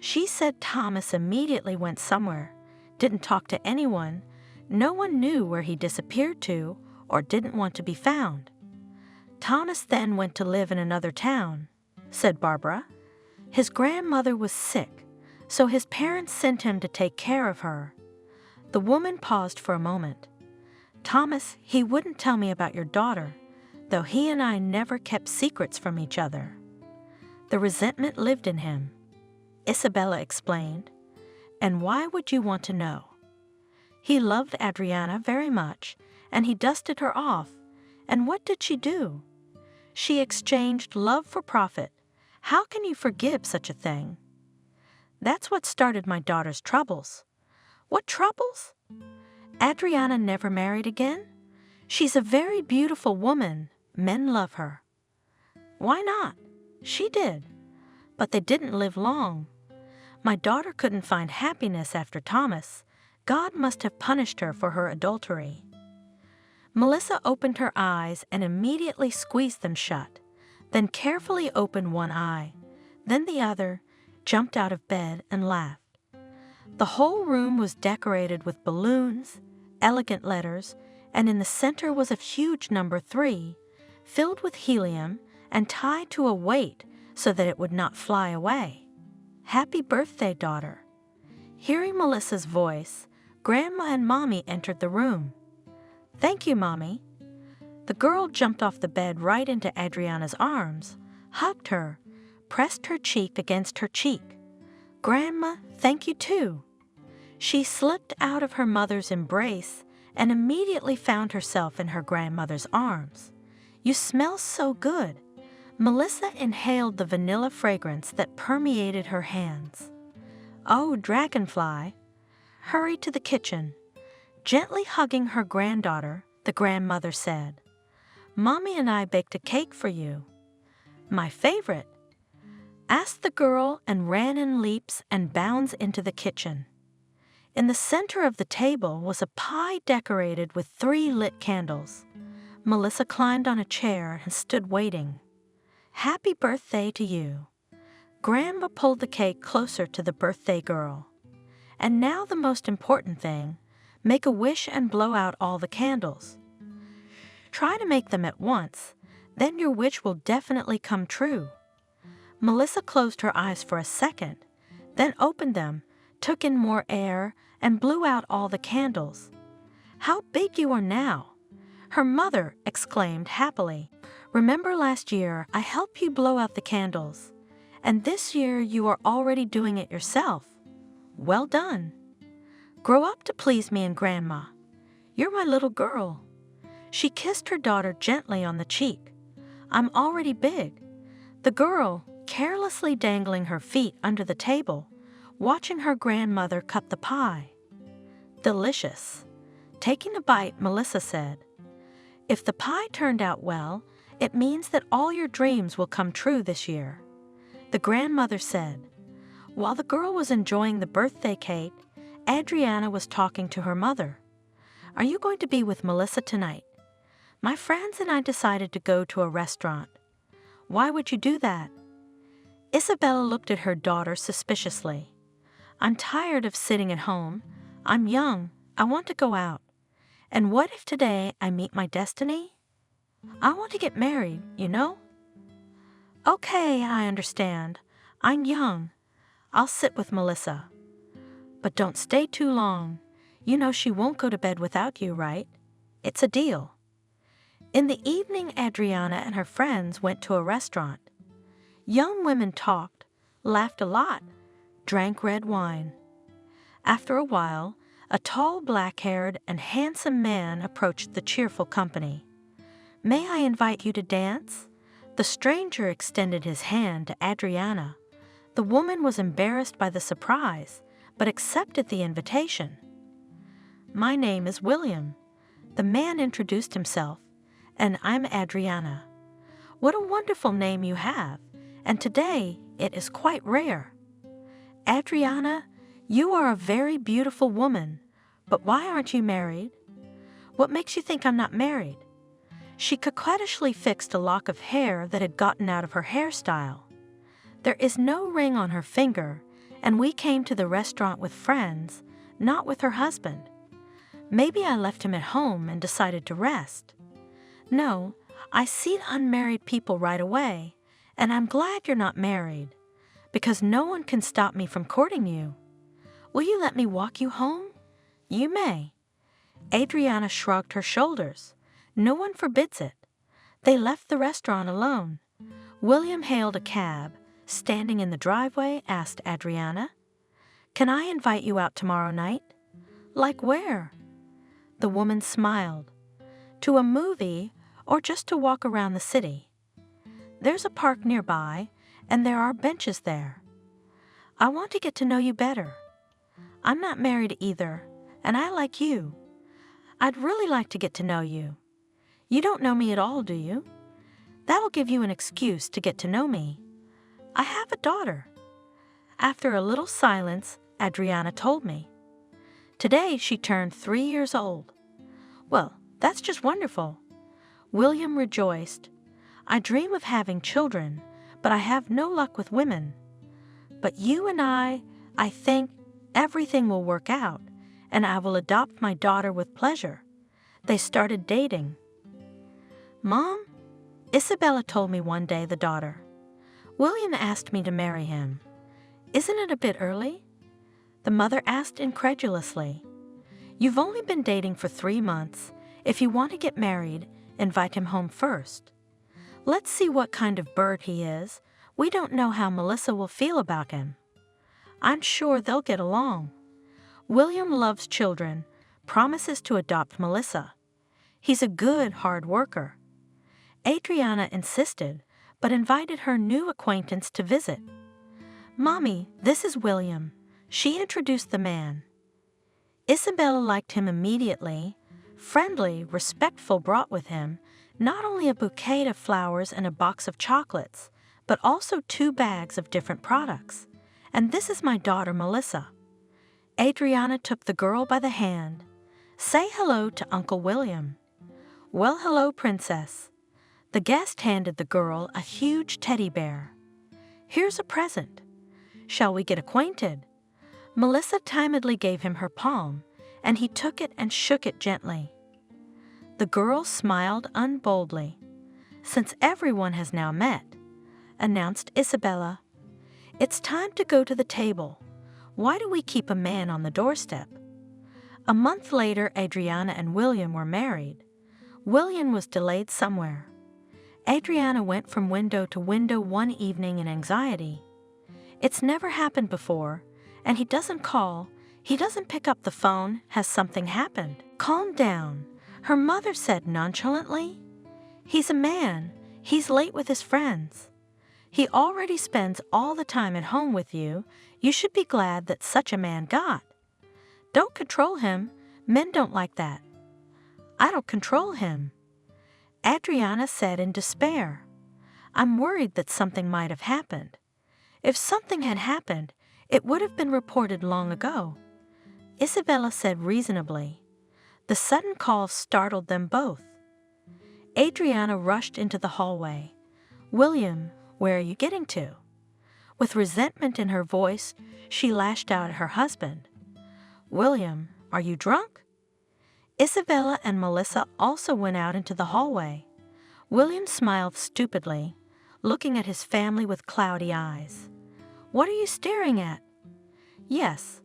She said Thomas immediately went somewhere, didn't talk to anyone. No one knew where he disappeared to or didn't want to be found. Thomas then went to live in another town, said Barbara. His grandmother was sick, so his parents sent him to take care of her. The woman paused for a moment. Thomas, he wouldn't tell me about your daughter, though he and I never kept secrets from each other. The resentment lived in him, Isabella explained. And why would you want to know? He loved Adriana very much, and he dusted her off. And what did she do? She exchanged love for profit. How can you forgive such a thing? That's what started my daughter's troubles. What troubles? Adriana never married again? She's a very beautiful woman. Men love her. Why not? She did. But they didn't live long. My daughter couldn't find happiness after Thomas. God must have punished her for her adultery. Melissa opened her eyes and immediately squeezed them shut, then carefully opened one eye, then the other, jumped out of bed and laughed. The whole room was decorated with balloons, elegant letters, and in the center was a huge number 3, filled with helium and tied to a weight so that it would not fly away. Happy birthday, daughter. Hearing Melissa's voice, Grandma and Mommy entered the room. Thank you, Mommy. The girl jumped off the bed right into Adriana's arms, hugged her, pressed her cheek against her cheek. Grandma, thank you too. She slipped out of her mother's embrace and immediately found herself in her grandmother's arms. You smell so good. Melissa inhaled the vanilla fragrance that permeated her hands. Oh, Dragonfly. Hurry to the kitchen. Gently hugging her granddaughter, the grandmother said, Mommy and I baked a cake for you. My favorite. Asked the girl and ran in leaps and bounds into the kitchen. In the center of the table was a pie decorated with 3 lit candles. Melissa climbed on a chair and stood waiting. "Happy birthday to you." Grandma pulled the cake closer to the birthday girl. "And now the most important thing, make a wish and blow out all the candles. Try to make them at once, then your wish will definitely come true." Melissa closed her eyes for a second, then opened them, took in more air, and blew out all the candles. "How big you are now!" her mother exclaimed happily. "Remember last year I helped you blow out the candles, and this year you are already doing it yourself. Well done. Grow up to please me and Grandma. You're my little girl." She kissed her daughter gently on the cheek. "I'm already big." The girl, carelessly dangling her feet under the table, watching her grandmother cut the pie. "Delicious." Taking a bite, Melissa said, "If the pie turned out well, it means that all your dreams will come true this year." The grandmother said. While the girl was enjoying the birthday cake, Adriana was talking to her mother. "Are you going to be with Melissa tonight? My friends and I decided to go to a restaurant." "Why would you do that?" Isabella looked at her daughter suspiciously. "I'm tired of sitting at home. I'm young. I want to go out. And what if today I meet my destiny? I want to get married, you know." "Okay, I understand. I'm young. I'll sit with Melissa. But don't stay too long. You know she won't go to bed without you, right? It's a deal." In the evening, Adriana and her friends went to a restaurant. Young women talked, laughed a lot, drank red wine. After a while, a tall, black-haired, and handsome man approached the cheerful company. "May I invite you to dance?" The stranger extended his hand to Adriana. The woman was embarrassed by the surprise, but accepted the invitation. "My name is William." The man introduced himself. "And I'm Adriana." "What a wonderful name you have, and today it is quite rare." "Adriana, you are a very beautiful woman, but why aren't you married?" "What makes you think I'm not married?" She coquettishly fixed a lock of hair that had gotten out of her hairstyle. "There is no ring on her finger, and we came to the restaurant with friends, not with her husband. Maybe I left him at home and decided to rest. No, I see unmarried people right away, and I'm glad you're not married, because no one can stop me from courting you. Will you let me walk you home?" "You may." Adriana shrugged her shoulders. "No one forbids it." They left the restaurant alone. William hailed a cab. Standing in the driveway, asked Adriana, "Can I invite you out tomorrow night?" "Like where?" The woman smiled. "To a movie, or just to walk around the city. There's a park nearby, and there are benches there. I want to get to know you better. I'm not married either, and I like you. I'd really like to get to know you. You don't know me at all, do you? That'll give you an excuse to get to know me. I have a daughter." After a little silence, Adriana told me. "Today she turned 3 years old." "Well, that's just wonderful." William rejoiced. "I dream of having children, but I have no luck with women. But you and I think everything will work out, and I will adopt my daughter with pleasure." They started dating. "Mom," Isabella told me one day, the daughter, "William asked me to marry him. Isn't it a bit early?" The mother asked incredulously. "You've only been dating for 3 months. If you want to get married, invite him home first. Let's see what kind of bird he is. We don't know how Melissa will feel about him. I'm sure they'll get along. William loves children, promises to adopt Melissa. He's a good hard worker." Adriana insisted, but invited her new acquaintance to visit. "Mommy, this is William." She introduced the man. Isabella liked him immediately. Friendly, respectful, brought with him not only a bouquet of flowers and a box of chocolates, but also 2 bags of different products. "And this is my daughter, Melissa." Adriana took the girl by the hand. "Say hello to Uncle William." "Well, hello, Princess." The guest handed the girl a huge teddy bear. "Here's a present. Shall we get acquainted?" Melissa timidly gave him her palm, and he took it and shook it gently. The girl smiled unboldly. "Since everyone has now met," announced Isabella, "it's time to go to the table. Why do we keep a man on the doorstep?" A month later, Adriana and William were married. William was delayed somewhere. Adriana went from window to window one evening in anxiety. It's never happened before, and he doesn't call, he doesn't pick up the phone. Has something happened? "Calm down," her mother said nonchalantly. "He's a man. He's late with his friends. He already spends all the time at home with you. You should be glad that such a man got. Don't control him. Men don't like that." "I don't control him," Adriana said in despair. "I'm worried that something might have happened. If something had happened, it would have been reported long ago," Isabella said reasonably. The sudden call startled them both. Adriana rushed into the hallway. "William, where are you getting to?" With resentment in her voice, she lashed out at her husband. "William, are you drunk?" Isabella and Melissa also went out into the hallway. William smiled stupidly, looking at his family with cloudy eyes. "What are you staring at?" "Yes,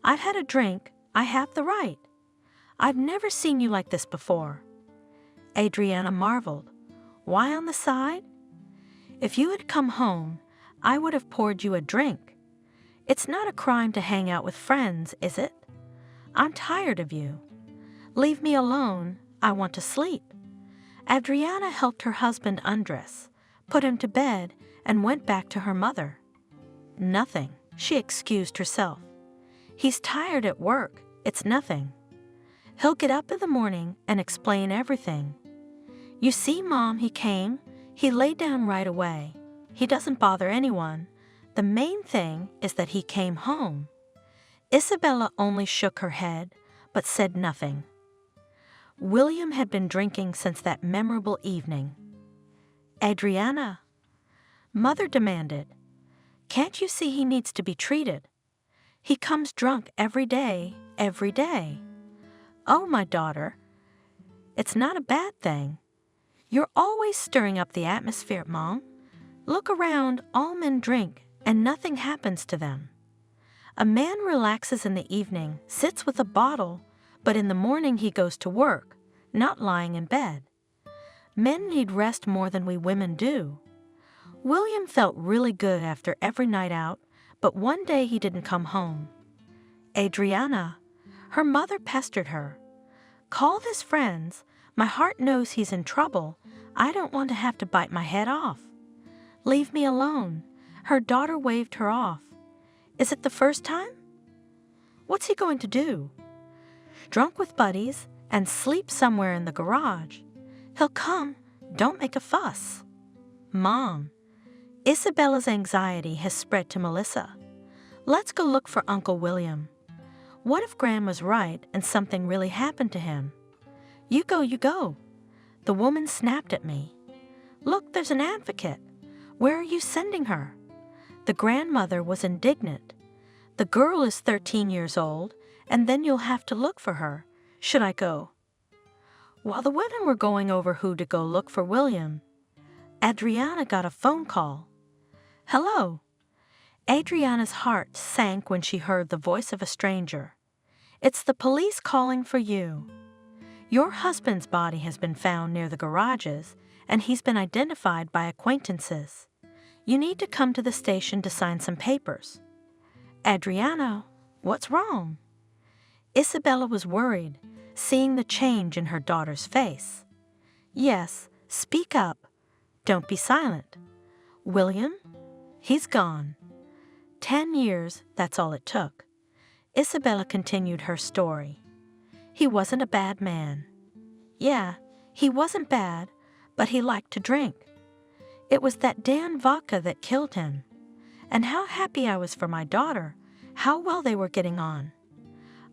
I've had a drink. I have the right. I've never seen you like this before." Adriana marveled. "Why on the side?" "If you had come home, I would have poured you a drink. It's not a crime to hang out with friends, is it? I'm tired of you. Leave me alone. I want to sleep." Adriana helped her husband undress, put him to bed, and went back to her mother. "Nothing," she excused herself. "He's tired at work. It's nothing. He'll get up in the morning and explain everything. You see, Mom, he came. He laid down right away. He doesn't bother anyone. The main thing is that he came home." Isabella only shook her head, but said nothing. William had been drinking since that memorable evening. "Adriana," Mother demanded, "can't you see he needs to be treated? He comes drunk every day, every day." "Oh, my daughter, it's not a bad thing. You're always stirring up the atmosphere, Mom. Look around, all men drink, and nothing happens to them. A man relaxes in the evening, sits with a bottle, but in the morning he goes to work, not lying in bed. Men need rest more than we women do." William felt really good after every night out, but one day he didn't come home. "Adriana," her mother pestered her, "call his friends. My heart knows he's in trouble. I don't want to have to bite my head off. Leave me alone." Her daughter waved her off. "Is it the first time? What's he going to do? Drunk with buddies and sleep somewhere in the garage. He'll come. Don't make a fuss." "Mom," Isabella's anxiety has spread to Melissa. "Let's go look for Uncle William. What if Grandma's right and something really happened to him?" You go, you go." The woman snapped at me. "Look, there's an advocate. Where are you sending her?" The grandmother was indignant. "The girl is 13 years old, and then you'll have to look for her. Should I go?" While the women were going over who to go look for William, Adriana got a phone call. "Hello." Adriana's heart sank when she heard the voice of a stranger. "It's the police calling for you. Your husband's body has been found near the garages, and he's been identified by acquaintances. You need to come to the station to sign some papers." "Adriana, what's wrong?" Isabella was worried, seeing the change in her daughter's face. "Yes, speak up. Don't be silent. William? He's gone. 10 years, that's all it took." Isabella continued her story. "He wasn't a bad man. Yeah, he wasn't bad, but he liked to drink. It was that damn vodka that killed him. And how happy I was for my daughter, how well they were getting on.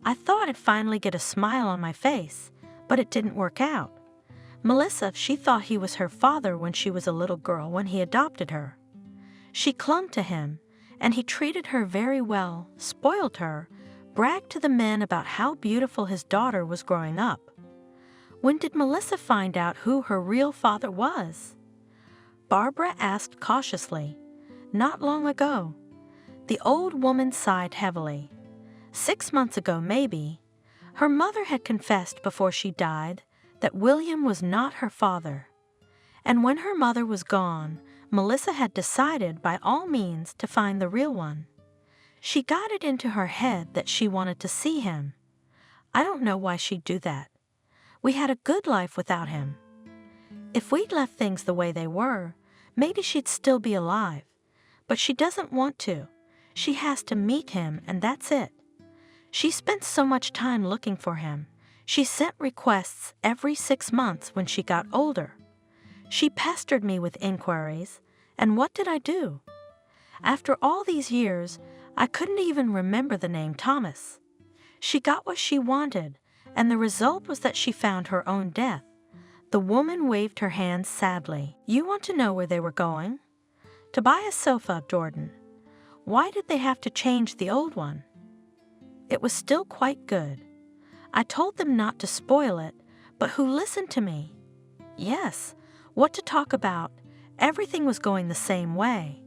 I thought I'd finally get a smile on my face, but it didn't work out. Melissa, she thought he was her father when she was a little girl when he adopted her. She clung to him, and he treated her very well, spoiled her, bragged to the men about how beautiful his daughter was growing up. When did Melissa find out who her real father was? Barbara asked cautiously. Not long ago. The old woman sighed heavily. 6 months ago, maybe. Her mother had confessed before she died that William was not her father. And when her mother was gone, Melissa had decided by all means to find the real one. She got it into her head that she wanted to see him. I don't know why she'd do that. We had a good life without him. If we'd left things the way they were, maybe she'd still be alive. But she doesn't want to. She has to meet him, and that's it. She spent so much time looking for him. She sent requests every 6 months when she got older. She pestered me with inquiries, and what did I do? After all these years, I couldn't even remember the name Thomas. She got what she wanted, and the result was that she found her own death. The woman waved her hands sadly. You want to know where they were going? To buy a sofa, Jordan. Why did they have to change the old one? It was still quite good. I told them not to spoil it, but who listened to me? Yes, what to talk about? Everything was going the same way.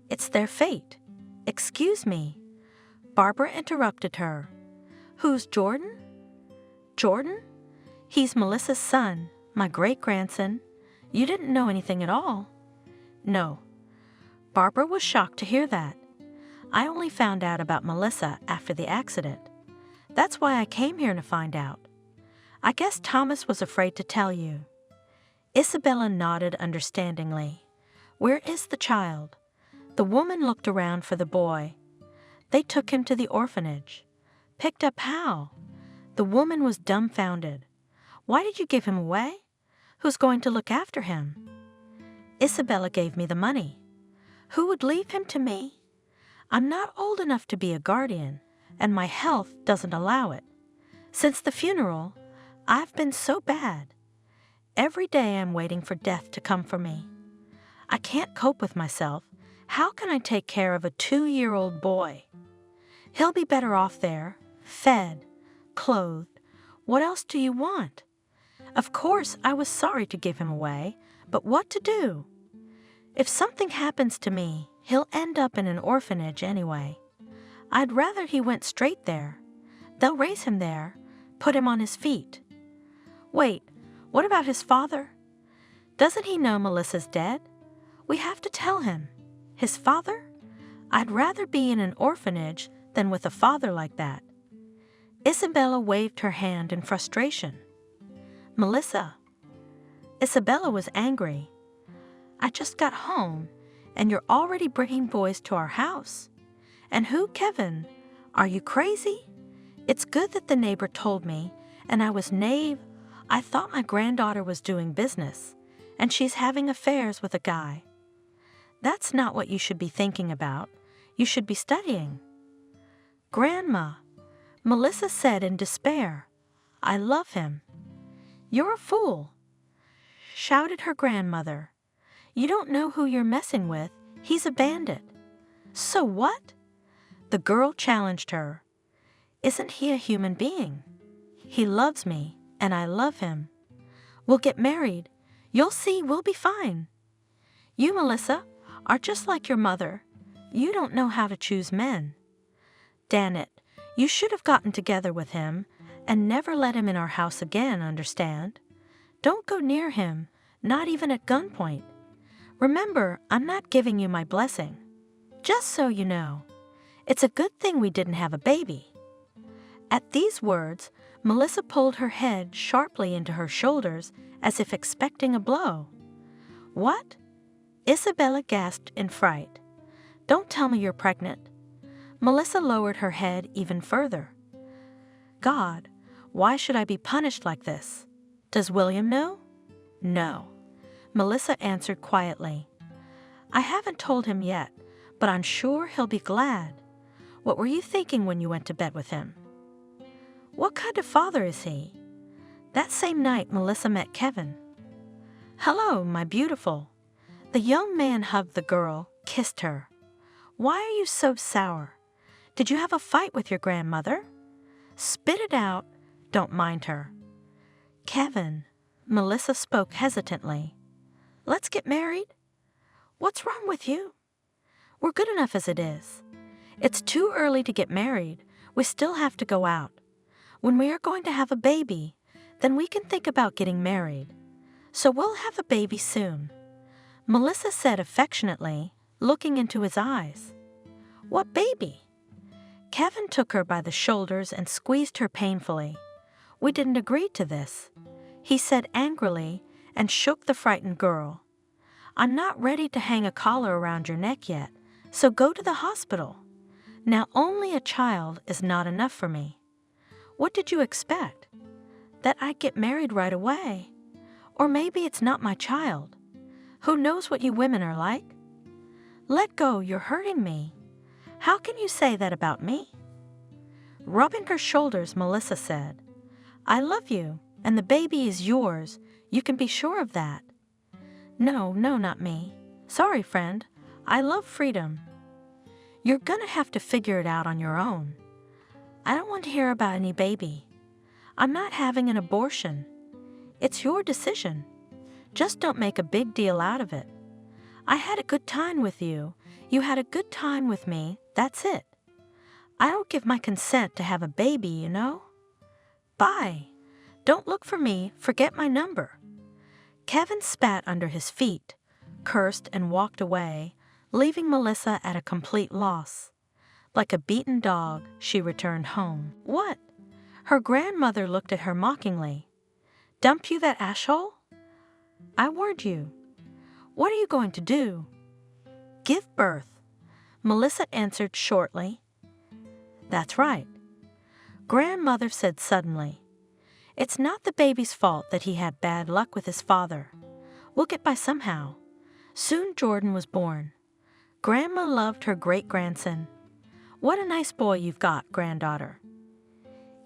It's their fate. Excuse me. Barbara interrupted her. Who's Jordan? Jordan? He's Melissa's son, my great-grandson. You didn't know anything at all? No. Barbara was shocked to hear that. I only found out about Melissa after the accident. That's why I came here to find out. I guess Thomas was afraid to tell you. Isabella nodded understandingly. Where is the child? The woman looked around for the boy. They took him to the orphanage. Picked up how? The woman was dumbfounded. Why did you give him away? Who's going to look after him? Isabella gave me the money. Who would leave him to me? I'm not old enough to be a guardian, and my health doesn't allow it. Since the funeral, I've been so bad. Every day I'm waiting for death to come for me. I can't cope with myself. How can I take care of a 2-year-old boy? He'll be better off there, fed, clothed. What else do you want? Of course, I was sorry to give him away, but what to do? If something happens to me, he'll end up in an orphanage anyway. I'd rather he went straight there. They'll raise him there, put him on his feet. Wait, what about his father? Doesn't he know Melissa's dead? We have to tell him. His father? I'd rather be in an orphanage than with a father like that. Isabella waved her hand in frustration. Melissa. Isabella was angry. I just got home, and you're already bringing boys to our house. And who, Kevin? Are you crazy? It's good that the neighbor told me, and I was naive. I thought my granddaughter was doing business, and she's having affairs with a guy. That's not what you should be thinking about. You should be studying. Grandma, Melissa said in despair, I love him. You're a fool, shouted her grandmother. You don't know who you're messing with. He's a bandit. So what? The girl challenged her. Isn't he a human being? He loves me, and I love him. We'll get married. You'll see we'll be fine. You, Melissa, are just like your mother. You don't know how to choose men. Dan it, you should have gotten together with him and never let him in our house again, understand? Don't go near him, not even at gunpoint. Remember, I'm not giving you my blessing. Just so you know, it's a good thing we didn't have a baby. At these words, Melissa pulled her head sharply into her shoulders as if expecting a blow. What? Isabella gasped in fright. Don't tell me you're pregnant. Melissa lowered her head even further. God, why should I be punished like this? Does William know? No. Melissa answered quietly. I haven't told him yet, but I'm sure he'll be glad. What were you thinking when you went to bed with him? What kind of father is he? That same night, Melissa met Kevin. Hello, my beautiful. The young man hugged the girl, kissed her. Why are you so sour? Did you have a fight with your grandmother? Spit it out. Don't mind her. Kevin, Melissa spoke hesitantly. Let's get married? What's wrong with you? We're good enough as it is. It's too early to get married. We still have to go out. When we are going to have a baby, then we can think about getting married. So we'll have a baby soon. Melissa said affectionately, looking into his eyes. What baby? Kevin took her by the shoulders and squeezed her painfully. We didn't agree to this, he said angrily and shook the frightened girl. I'm not ready to hang a collar around your neck yet, so go to the hospital. Now only a child is not enough for me. What did you expect? That I'd get married right away? Or maybe it's not my child. Who knows what you women are like? Let go, you're hurting me. How can you say that about me? Rubbing her shoulders, Melissa said, I love you, and the baby is yours. You can be sure of that. No, not me. Sorry, friend. I love freedom. You're gonna have to figure it out on your own. I don't want to hear about any baby. I'm not having an abortion. It's your decision. Just don't make a big deal out of it. I had a good time with you. You had a good time with me. That's it. I don't give my consent to have a baby, you know? Bye. Don't look for me. Forget my number. Kevin spat under his feet, cursed and walked away, leaving Melissa at a complete loss. Like a beaten dog, she returned home. What? Her grandmother looked at her mockingly. Dump you that ashhole? I warned you. What are you going to do? Give birth, Melissa answered shortly. That's right. Grandmother said suddenly. It's not the baby's fault that he had bad luck with his father. We'll get by somehow. Soon Jordan was born. Grandma loved her great-grandson. What a nice boy you've got, granddaughter.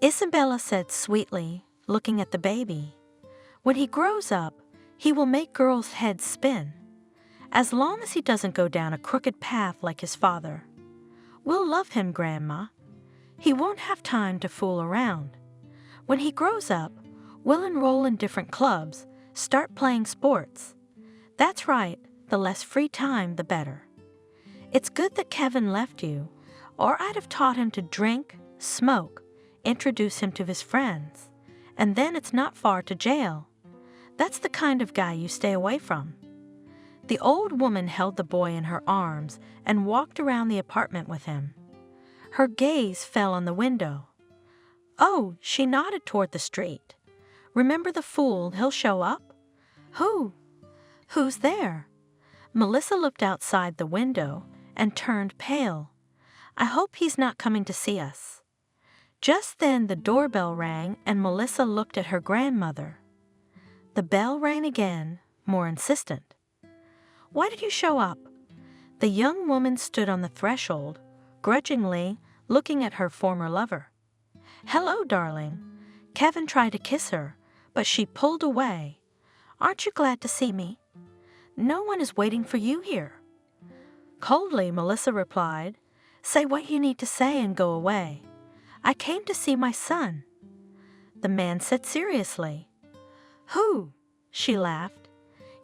Isabella said sweetly, looking at the baby. When he grows up, he will make girls' heads spin. As long as he doesn't go down a crooked path like his father. We'll love him, Grandma. He won't have time to fool around. When he grows up, we'll enroll in different clubs, start playing sports. That's right, the less free time, the better. It's good that Kevin left you, or I'd have taught him to drink, smoke, introduce him to his friends, and then it's not far to jail. That's the kind of guy you stay away from. The old woman held the boy in her arms and walked around the apartment with him. Her gaze fell on the window. Oh, she nodded toward the street. Remember the fool, he'll show up? Who? Who's there? Melissa looked outside the window and turned pale. I hope he's not coming to see us. Just then the doorbell rang and Melissa looked at her grandmother. The bell rang again, more insistent. Why did you show up? The young woman stood on the threshold, grudgingly looking at her former lover. Hello, darling. Kevin tried to kiss her, but she pulled away. Aren't you glad to see me? No one is waiting for you here. Coldly, Melissa replied, Say what you need to say and go away. I came to see my son. The man said seriously. Who? She laughed.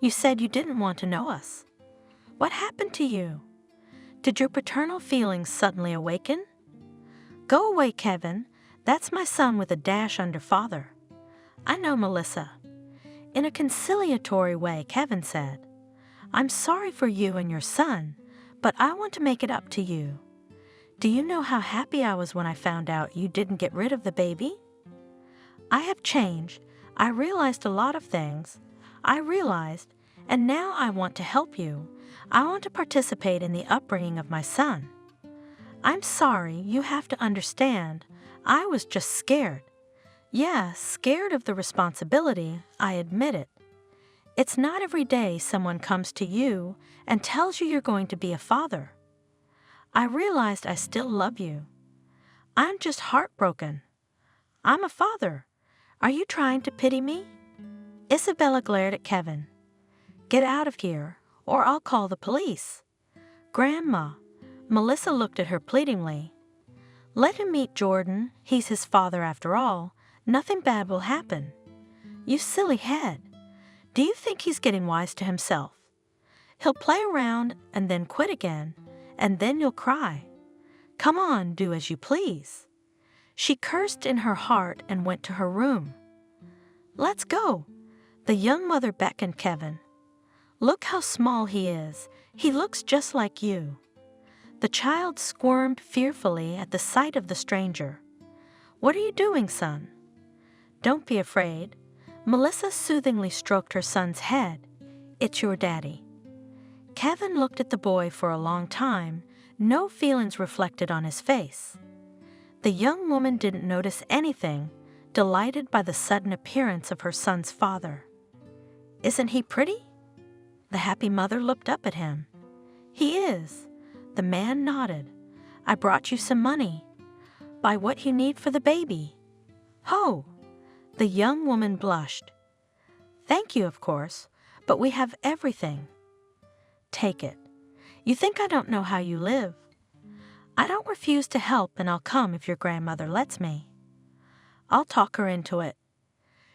You said you didn't want to know us. What happened to you? Did your paternal feelings suddenly awaken? Go away, Kevin. That's my son with a dash under father. I know, Melissa. In a conciliatory way, Kevin said, I'm sorry for you and your son, but I want to make it up to you. Do you know how happy I was when I found out you didn't get rid of the baby? I have changed. I realized a lot of things. And now I want to help you. I want to participate in the upbringing of my son. I'm sorry, you have to understand. I was just scared. Yeah, scared of the responsibility, I admit it. It's not every day someone comes to you and tells you you're going to be a father. I realized I still love you. I'm just heartbroken. I'm a father. Are you trying to pity me? Isabella glared at Kevin. Get out of here, or I'll call the police. Grandma, Melissa looked at her pleadingly. Let him meet Jordan. He's his father after all. Nothing bad will happen. You silly head. Do you think he's getting wise to himself? He'll play around and then quit again, and then you'll cry. Come on, do as you please. She cursed in her heart and went to her room. Let's go. The young mother beckoned Kevin. Look how small he is. He looks just like you. The child squirmed fearfully at the sight of the stranger. What are you doing, son? Don't be afraid. Melissa soothingly stroked her son's head. It's your daddy. Kevin looked at the boy for a long time, no feelings reflected on his face. The young woman didn't notice anything, delighted by the sudden appearance of her son's father. Isn't he pretty? The happy mother looked up at him. He is. The man nodded. I brought you some money. Buy what you need for the baby. Ho! The young woman blushed. Thank you, of course, but we have everything. Take it. You think I don't know how you live? I don't refuse to help, and I'll come if your grandmother lets me. I'll talk her into it.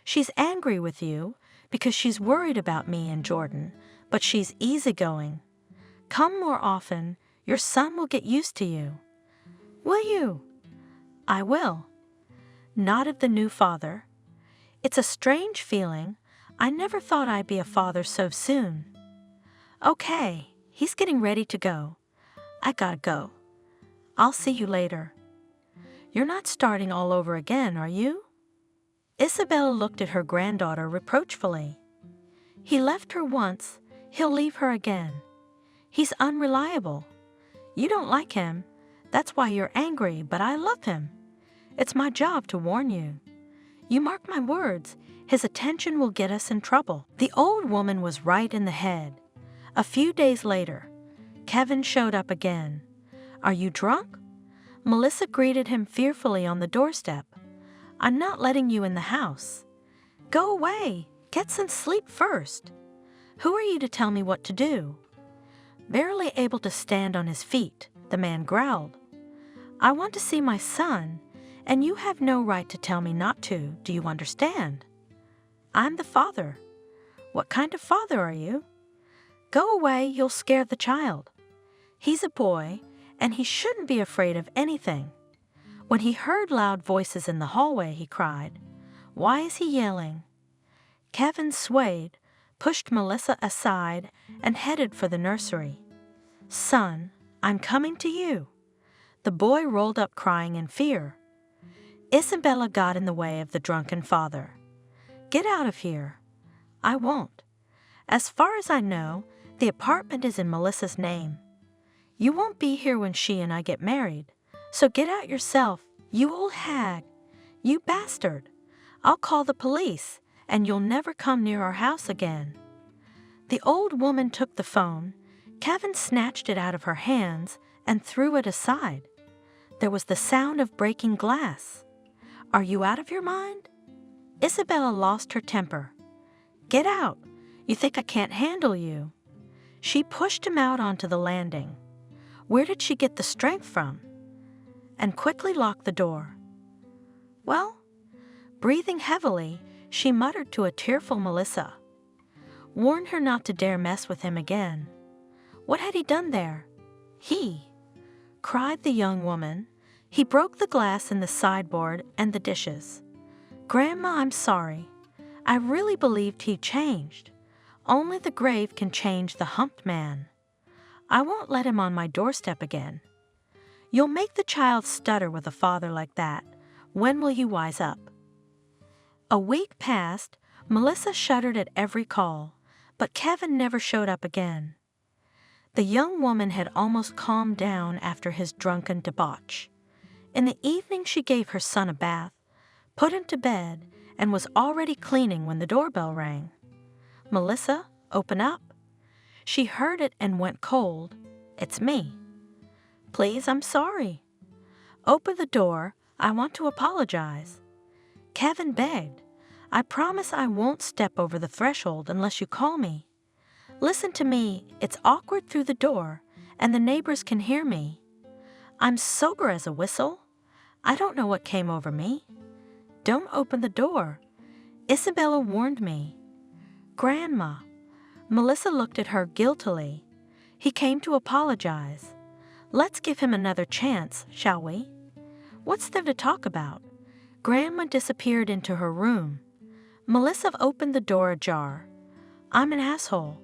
She's angry with you because she's worried about me and Jordan, but she's easygoing. Come more often. Your son will get used to you. Will you? I will, nodded the new father. It's a strange feeling. I never thought I'd be a father so soon. Okay, he's getting ready to go. I gotta go. I'll see you later. You're not starting all over again, are you? Isabella looked at her granddaughter reproachfully. He left her once, he'll leave her again. He's unreliable. You don't like him. That's why you're angry, but I love him. It's my job to warn you. You mark my words, his attention will get us in trouble. The old woman was right in the head. A few days later, Kevin showed up again. Are you drunk? Melissa greeted him fearfully on the doorstep. I'm not letting you in the house. Go away. Get some sleep first. Who are you to tell me what to do? Barely able to stand on his feet, the man growled. I want to see my son, and you have no right to tell me not to, do you understand? I'm the father. What kind of father are you? Go away, you'll scare the child. He's a boy, and he shouldn't be afraid of anything. When he heard loud voices in the hallway, he cried, Why is he yelling? Kevin swayed, pushed Melissa aside, and headed for the nursery. Son, I'm coming to you. The boy rolled up crying in fear. Isabella got in the way of the drunken father. Get out of here. I won't. As far as I know, the apartment is in Melissa's name. You won't be here when she and I get married, so get out yourself, you old hag. You bastard. I'll call the police, and you'll never come near our house again. The old woman took the phone. Kevin snatched it out of her hands and threw it aside. There was the sound of breaking glass. Are you out of your mind? Isabella lost her temper. Get out. You think I can't handle you? She pushed him out onto the landing. Where did she get the strength from? And quickly locked the door. Well, breathing heavily, she muttered to a tearful Melissa. Warned her not to dare mess with him again. What had he done there? He, cried the young woman. He broke the glass in the sideboard and the dishes. Grandma, I'm sorry. I really believed he changed. Only the grave can change the humped man. I won't let him on my doorstep again. You'll make the child stutter with a father like that. When will you wise up? A week passed. Melissa shuddered at every call, but Kevin never showed up again. The young woman had almost calmed down after his drunken debauch. In the evening she gave her son a bath, put him to bed, and was already cleaning when the doorbell rang. Melissa, open up. She heard it and went cold. It's me. Please, I'm sorry. Open the door. I want to apologize. Kevin begged. I promise I won't step over the threshold unless you call me. Listen to me, it's awkward through the door, and the neighbors can hear me. I'm sober as a whistle. I don't know what came over me. Don't open the door. Isabella warned me. Grandma. Melissa looked at her guiltily. He came to apologize. Let's give him another chance, shall we? What's there to talk about? Grandma disappeared into her room. Melissa opened the door ajar. I'm an asshole.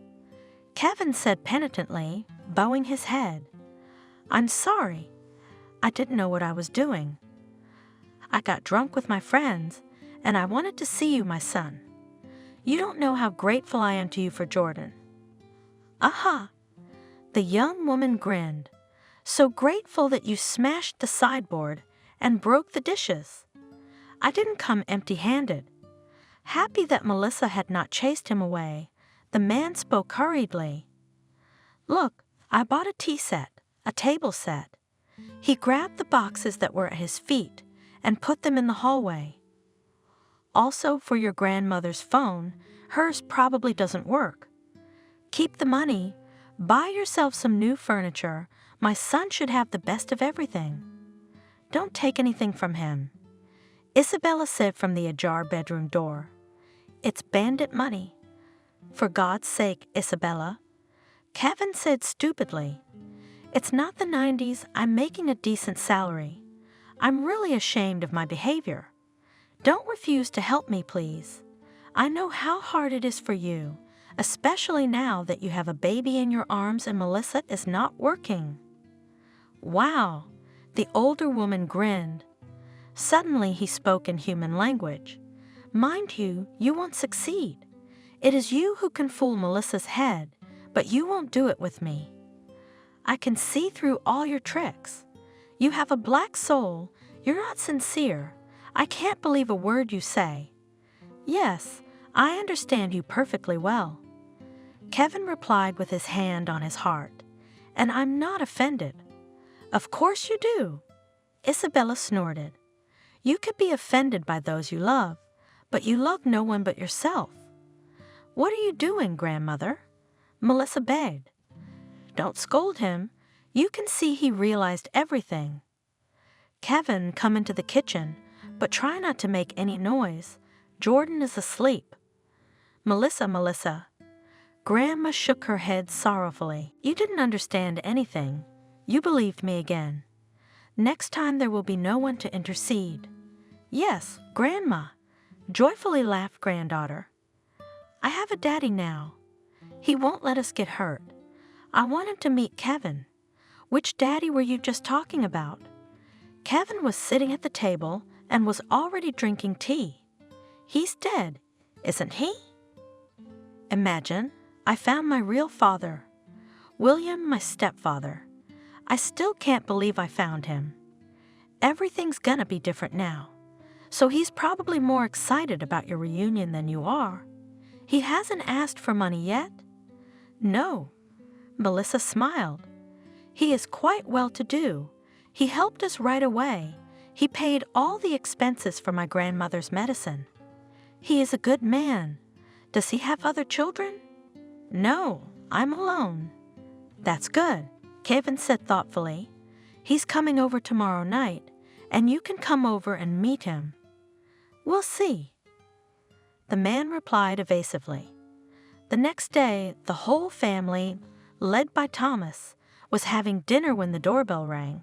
Kevin said penitently, bowing his head. I'm sorry. I didn't know what I was doing. I got drunk with my friends, and I wanted to see you, my son. You don't know how grateful I am to you for Jordan. Aha! The young woman grinned. So grateful that you smashed the sideboard and broke the dishes. I didn't come empty-handed. Happy that Melissa had not chased him away, the man spoke hurriedly. Look, I bought a tea set, a table set. He grabbed the boxes that were at his feet and put them in the hallway. Also for your grandmother's phone, hers probably doesn't work. Keep the money, buy yourself some new furniture. My son should have the best of everything. Don't take anything from him. Isabella said from the ajar bedroom door. It's bandit money. For God's sake, Isabella. Kevin said stupidly. It's not the 90s, I'm making a decent salary. I'm really ashamed of my behavior. Don't refuse to help me, please. I know how hard it is for you, especially now that you have a baby in your arms and Melissa is not working. Wow, the older woman grinned. Suddenly he spoke in human language. Mind you, you won't succeed. It is you who can fool Melissa's head, but you won't do it with me. I can see through all your tricks. You have a black soul. You're not sincere. I can't believe a word you say. Yes, I understand you perfectly well. Kevin replied with his hand on his heart. And I'm not offended. Of course you do. Isabella snorted. You could be offended by those you love, but you love no one but yourself. What are you doing, grandmother? Melissa begged. Don't scold him. You can see he realized everything. Kevin, come into the kitchen, but try not to make any noise. Jordan is asleep. Melissa. Grandma shook her head sorrowfully. You didn't understand anything. You believed me again. Next time there will be no one to intercede. Yes, Grandma, joyfully laughed granddaughter. I have a daddy now. He won't let us get hurt. I want him to meet Kevin. Which daddy were you just talking about? Kevin was sitting at the table and was already drinking tea. He's dead, isn't he? Imagine, I found my real father. William, my stepfather. I still can't believe I found him. Everything's gonna be different now. So he's probably more excited about your reunion than you are. He hasn't asked for money yet? No. Melissa smiled. He is quite well-to-do. He helped us right away. He paid all the expenses for my grandmother's medicine. He is a good man. Does he have other children? No, I'm alone. That's good, Kevin said thoughtfully. He's coming over tomorrow night, and you can come over and meet him. We'll see. The man replied evasively. The next day, the whole family, led by Thomas, was having dinner when the doorbell rang.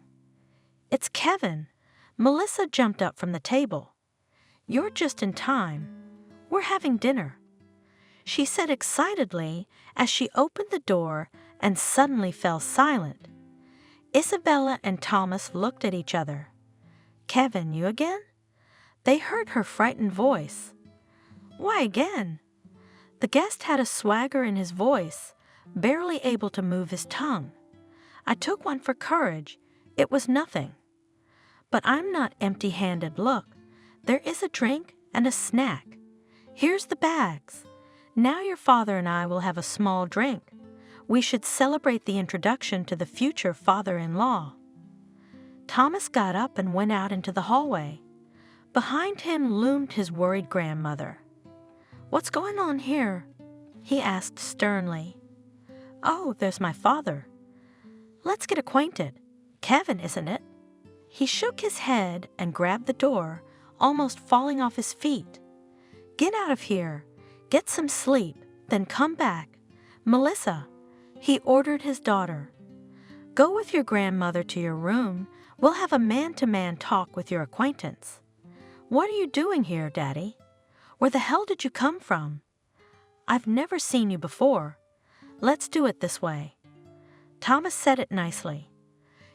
It's Kevin. Melissa jumped up from the table. You're just in time. We're having dinner, she said excitedly as she opened the door and suddenly fell silent. Isabella and Thomas looked at each other. Kevin, you again? They heard her frightened voice. Why again? The guest had a swagger in his voice, barely able to move his tongue. I took one for courage. It was nothing. But I'm not empty-handed. Look, there is a drink and a snack. Here's the bags. Now your father and I will have a small drink. We should celebrate the introduction to the future father-in-law. Thomas got up and went out into the hallway. Behind him loomed his worried grandmother. "What's going on here?" he asked sternly. "Oh, there's my father. Let's get acquainted. Kevin, isn't it?" He shook his head and grabbed the door, almost falling off his feet. "Get out of here. Get some sleep, then come back. Melissa," he ordered his daughter. "Go with your grandmother to your room. We'll have a man-to-man talk with your acquaintance." "What are you doing here, Daddy? Where the hell did you come from? I've never seen you before. Let's do it this way." Thomas said it nicely.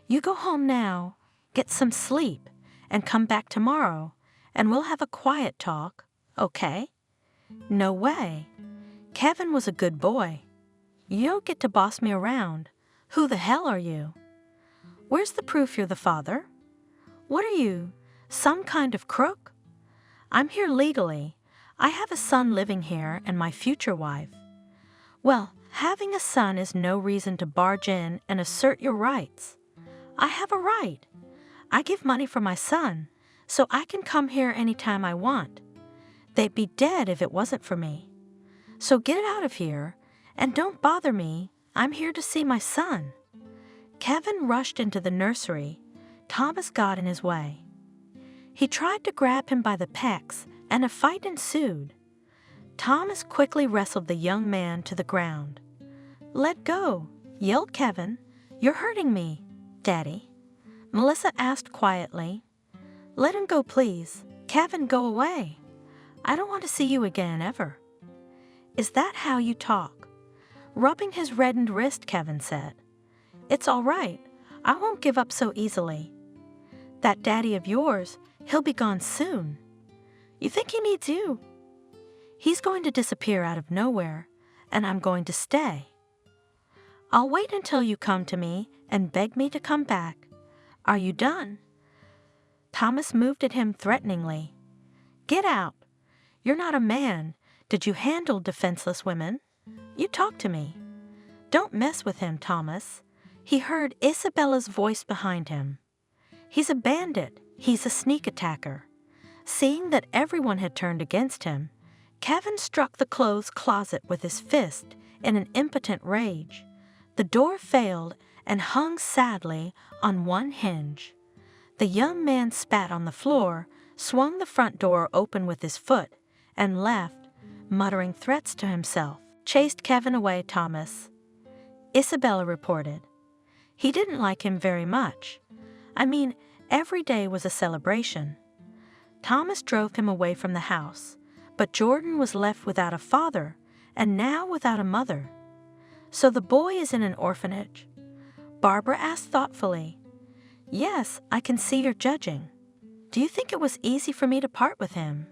"You go home now, get some sleep, and come back tomorrow, and we'll have a quiet talk, okay?" "No way. Kevin was a good boy. You don't get to boss me around. Who the hell are you? Where's the proof you're the father? What are you, some kind of crook? I'm here legally. I have a son living here and my future wife." "Well, having a son is no reason to barge in and assert your rights. I have a right. I give money for my son, so I can come here anytime I want. They'd be dead if it wasn't for me. So get out of here, and don't bother me. I'm here to see my son." Kevin rushed into the nursery. Thomas got in his way. He tried to grab him by the pecs, and a fight ensued. Thomas quickly wrestled the young man to the ground. "Let go," yelled Kevin. "You're hurting me, Daddy." Melissa asked quietly. "Let him go, please. Kevin, go away. I don't want to see you again, ever." "Is that how you talk?" Rubbing his reddened wrist, Kevin said. "It's all right. I won't give up so easily. That daddy of yours, he'll be gone soon. You think he needs you? He's going to disappear out of nowhere, and I'm going to stay. I'll wait until you come to me and beg me to come back. Are you done?" Thomas moved at him threateningly. "Get out. You're not a man. Did you handle defenseless women? You talk to me." "Don't mess with him, Thomas." He heard Isabella's voice behind him. "He's a bandit. He's a sneak attacker." Seeing that everyone had turned against him, Kevin struck the clothes closet with his fist in an impotent rage. The door failed and hung sadly on one hinge. The young man spat on the floor, swung the front door open with his foot, and left, muttering threats to himself. "Chased Kevin away, Thomas," Isabella reported. "He didn't like him very much. I mean, every day was a celebration. Thomas drove him away from the house, but Jordan was left without a father and now without a mother. So the boy is in an orphanage?" Barbara asked thoughtfully. "Yes, I can see you're judging. Do you think it was easy for me to part with him?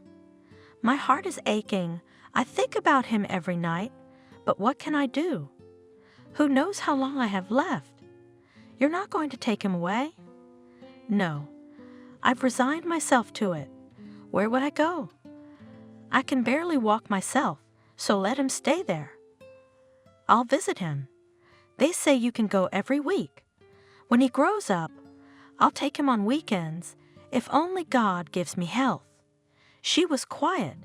My heart is aching. I think about him every night, but what can I do? Who knows how long I have left? You're not going to take him away?" "No. I've resigned myself to it. Where would I go? I can barely walk myself, so let him stay there. I'll visit him. They say you can go every week. When he grows up, I'll take him on weekends, if only God gives me health." She was quiet.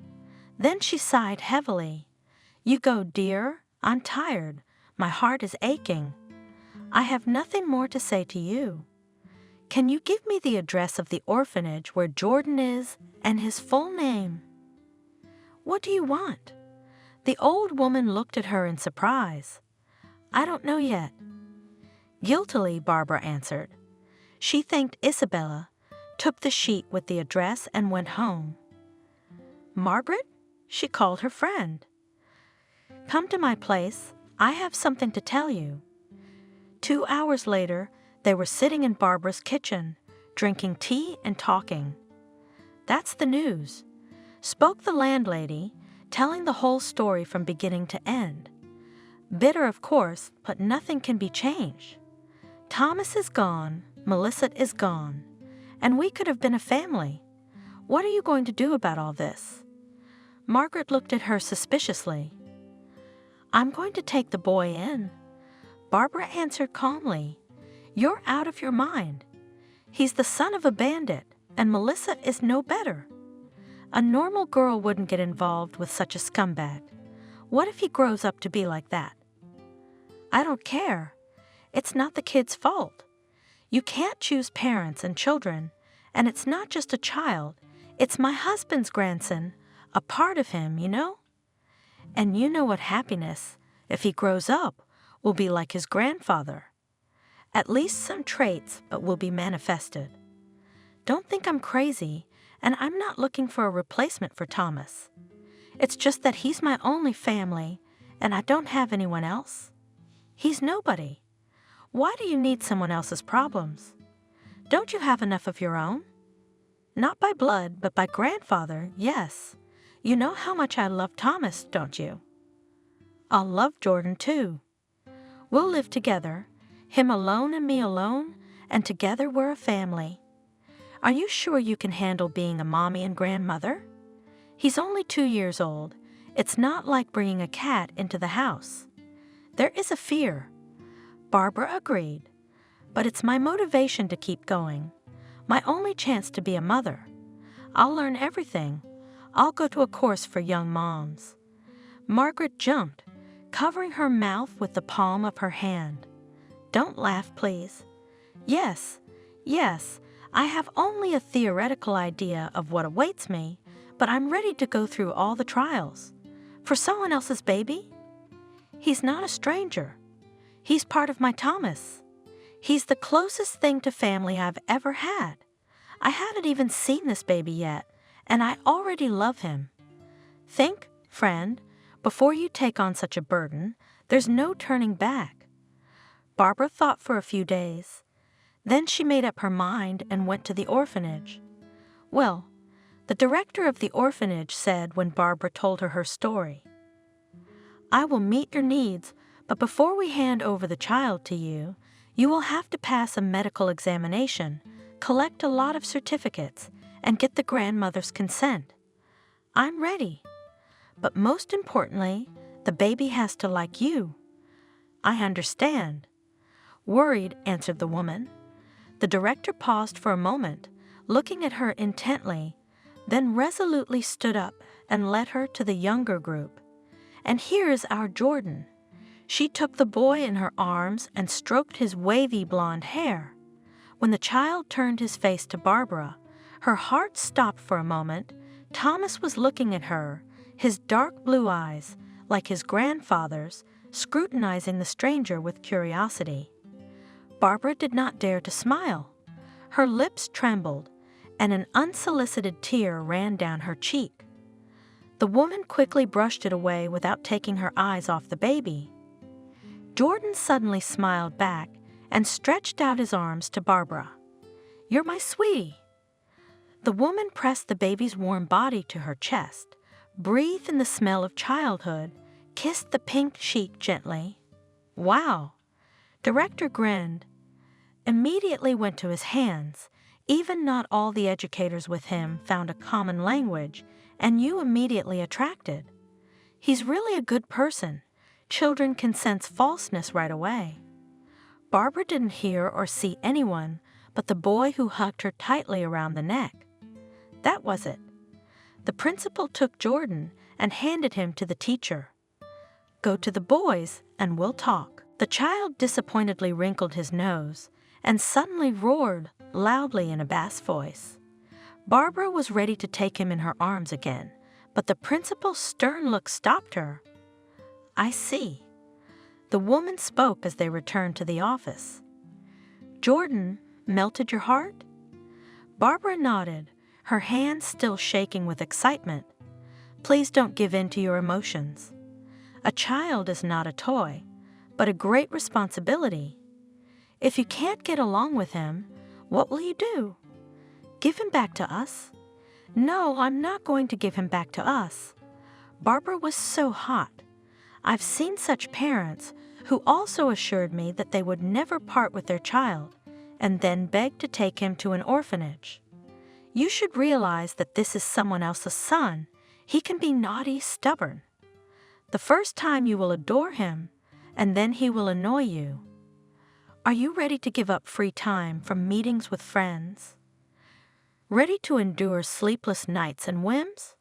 Then she sighed heavily. "You go, dear. I'm tired. My heart is aching. I have nothing more to say to you. Can you give me the address of the orphanage where Jordan is and his full name?" "What do you want?" The old woman looked at her in surprise. "I don't know yet." Guiltily, Barbara answered. She thanked Isabella, took the sheet with the address, and went home. "Margaret?" she called her friend. "Come to my place. I have something to tell you." 2 hours later, they were sitting in Barbara's kitchen, drinking tea and talking. "That's the news," spoke the landlady, telling the whole story from beginning to end. "Bitter, of course, but nothing can be changed. Thomas is gone, Melissa is gone, and we could have been a family. What are you going to do about all this?" Margaret looked at her suspiciously. "I'm going to take the boy in," Barbara answered calmly. "You're out of your mind. He's the son of a bandit, and Melissa is no better. A normal girl wouldn't get involved with such a scumbag. What if he grows up to be like that? I don't care. It's not the kid's fault. You can't choose parents and children, and it's not just a child. It's my husband's grandson, a part of him, you know? And you know what happiness, if he grows up, will be like his grandfather. At least some traits, but will be manifested. Don't think I'm crazy, and I'm not looking for a replacement for Thomas. It's just that he's my only family, and I don't have anyone else. He's nobody. Why do you need someone else's problems? Don't you have enough of your own? Not by blood, but by grandfather, yes. You know how much I love Thomas, don't you? I'll love Jordan too. We'll live together, him alone and me alone, and together we're a family. Are you sure you can handle being a mommy and grandmother? He's only 2 years old. It's not like bringing a cat into the house. There is a fear. Barbara agreed. But it's my motivation to keep going. My only chance to be a mother. I'll learn everything. I'll go to a course for young moms. Margaret jumped, covering her mouth with the palm of her hand. Don't laugh, please. Yes, I have only a theoretical idea of what awaits me, but I'm ready to go through all the trials. For someone else's baby? He's not a stranger. He's part of my Thomas. He's the closest thing to family I've ever had. I haven't even seen this baby yet, and I already love him. Think, friend, before you take on such a burden, there's no turning back. Barbara thought for a few days. Then she made up her mind and went to the orphanage. Well, the director of the orphanage said when Barbara told her story, I will meet your needs, but before we hand over the child to you, you will have to pass a medical examination, collect a lot of certificates, and get the grandmother's consent. I'm ready. But most importantly, the baby has to like you. I understand. Worried, answered the woman. The director paused for a moment, looking at her intently, then resolutely stood up and led her to the younger group. And here is our Jordan. She took the boy in her arms and stroked his wavy blonde hair. When the child turned his face to Barbara, her heart stopped for a moment. Thomas was looking at her, his dark blue eyes, like his grandfather's, scrutinizing the stranger with curiosity. Barbara did not dare to smile. Her lips trembled, and an unsolicited tear ran down her cheek. The woman quickly brushed it away without taking her eyes off the baby. Jordan suddenly smiled back and stretched out his arms to Barbara. You're my sweetie. The woman pressed the baby's warm body to her chest, breathed in the smell of childhood, kissed the pink cheek gently. Wow! Director grinned, immediately went to his hands. Even not all the educators with him found a common language, and you immediately attracted. He's really a good person. Children can sense falseness right away. Barbara didn't hear or see anyone but the boy who hugged her tightly around the neck. That was it. The principal took Jordan and handed him to the teacher. Go to the boys and we'll talk. The child disappointedly wrinkled his nose and suddenly roared loudly in a bass voice. Barbara was ready to take him in her arms again, but the principal's stern look stopped her. I see. The woman spoke as they returned to the office. Jordan, melted your heart? Barbara nodded, her hands still shaking with excitement. Please don't give in to your emotions. A child is not a toy, but a great responsibility. If you can't get along with him, what will you do? Give him back to us? No, I'm not going to give him back to us. Barbara was so hot. I've seen such parents who also assured me that they would never part with their child and then begged to take him to an orphanage. You should realize that this is someone else's son. He can be naughty, stubborn. The first time you will adore him, and then he will annoy you. Are you ready to give up free time from meetings with friends? ready to endure sleepless nights and whims?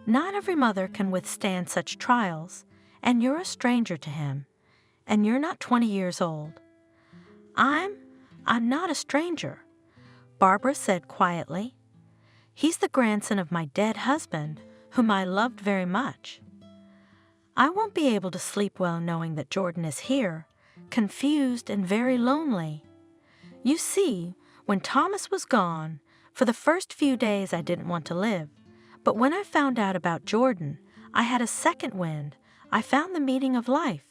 Not every mother can withstand such trials, and you're a stranger to him, and you're not 20 years old. I'm not a stranger, Barbara said quietly. He's the grandson of my dead husband, whom I loved very much. I won't be able to sleep well knowing that Jordan is here, confused and very lonely. You see, when Thomas was gone, for the first few days I didn't want to live, but when I found out about Jordan, I had a second wind. I found the meaning of life.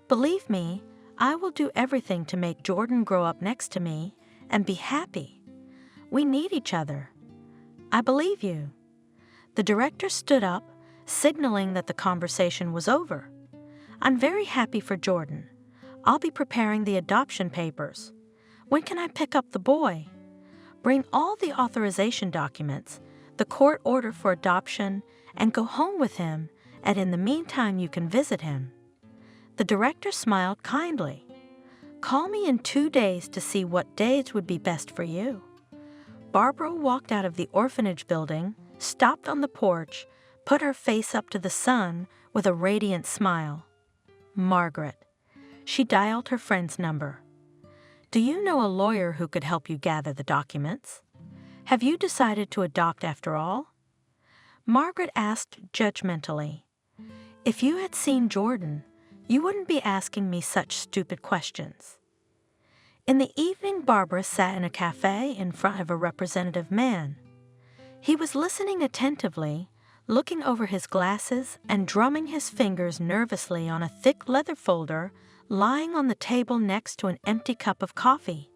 Believe me, I will do everything to make Jordan grow up next to me and be happy. We need each other. I believe you. The director stood up, signaling that the conversation was over. I'm very happy for Jordan. I'll be preparing the adoption papers. When can I pick up the boy? Bring all the authorization documents, the court order for adoption, and go home with him, and in the meantime you can visit him. The director smiled kindly. Call me in 2 days to see what days would be best for you. Barbara walked out of the orphanage building, stopped on the porch, put her face up to the sun with a radiant smile. Margaret. She dialed her friend's number. Do you know a lawyer who could help you gather the documents? Have you decided to adopt after all? Margaret asked judgmentally. If you had seen Jordan, you wouldn't be asking me such stupid questions. In the evening, Barbara sat in a cafe in front of a representative man. He was listening attentively, looking over his glasses and drumming his fingers nervously on a thick leather folder lying on the table next to an empty cup of coffee.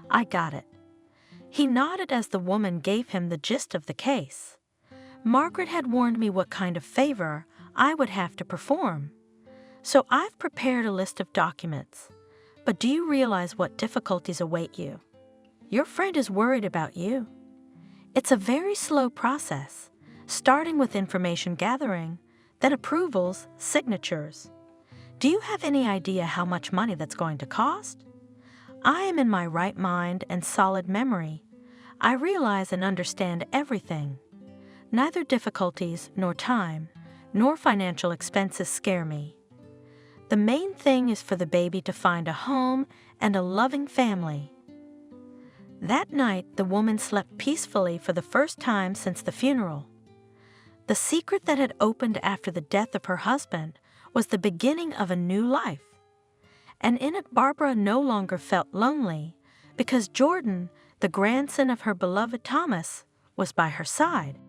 I got it. He nodded as the woman gave him the gist of the case. Margaret had warned me what kind of favor I would have to perform. So I've prepared a list of documents. But do you realize what difficulties await you? Your friend is worried about you. It's a very slow process, starting with information gathering, then approvals, signatures. Do you have any idea how much money that's going to cost? I am in my right mind and solid memory. I realize and understand everything. Neither difficulties, nor time, nor financial expenses scare me. The main thing is for the baby to find a home and a loving family. That night, the woman slept peacefully for the first time since the funeral. The secret that had opened after the death of her husband was the beginning of a new life. And in it, Barbara no longer felt lonely because Jordan, the grandson of her beloved Thomas, was by her side.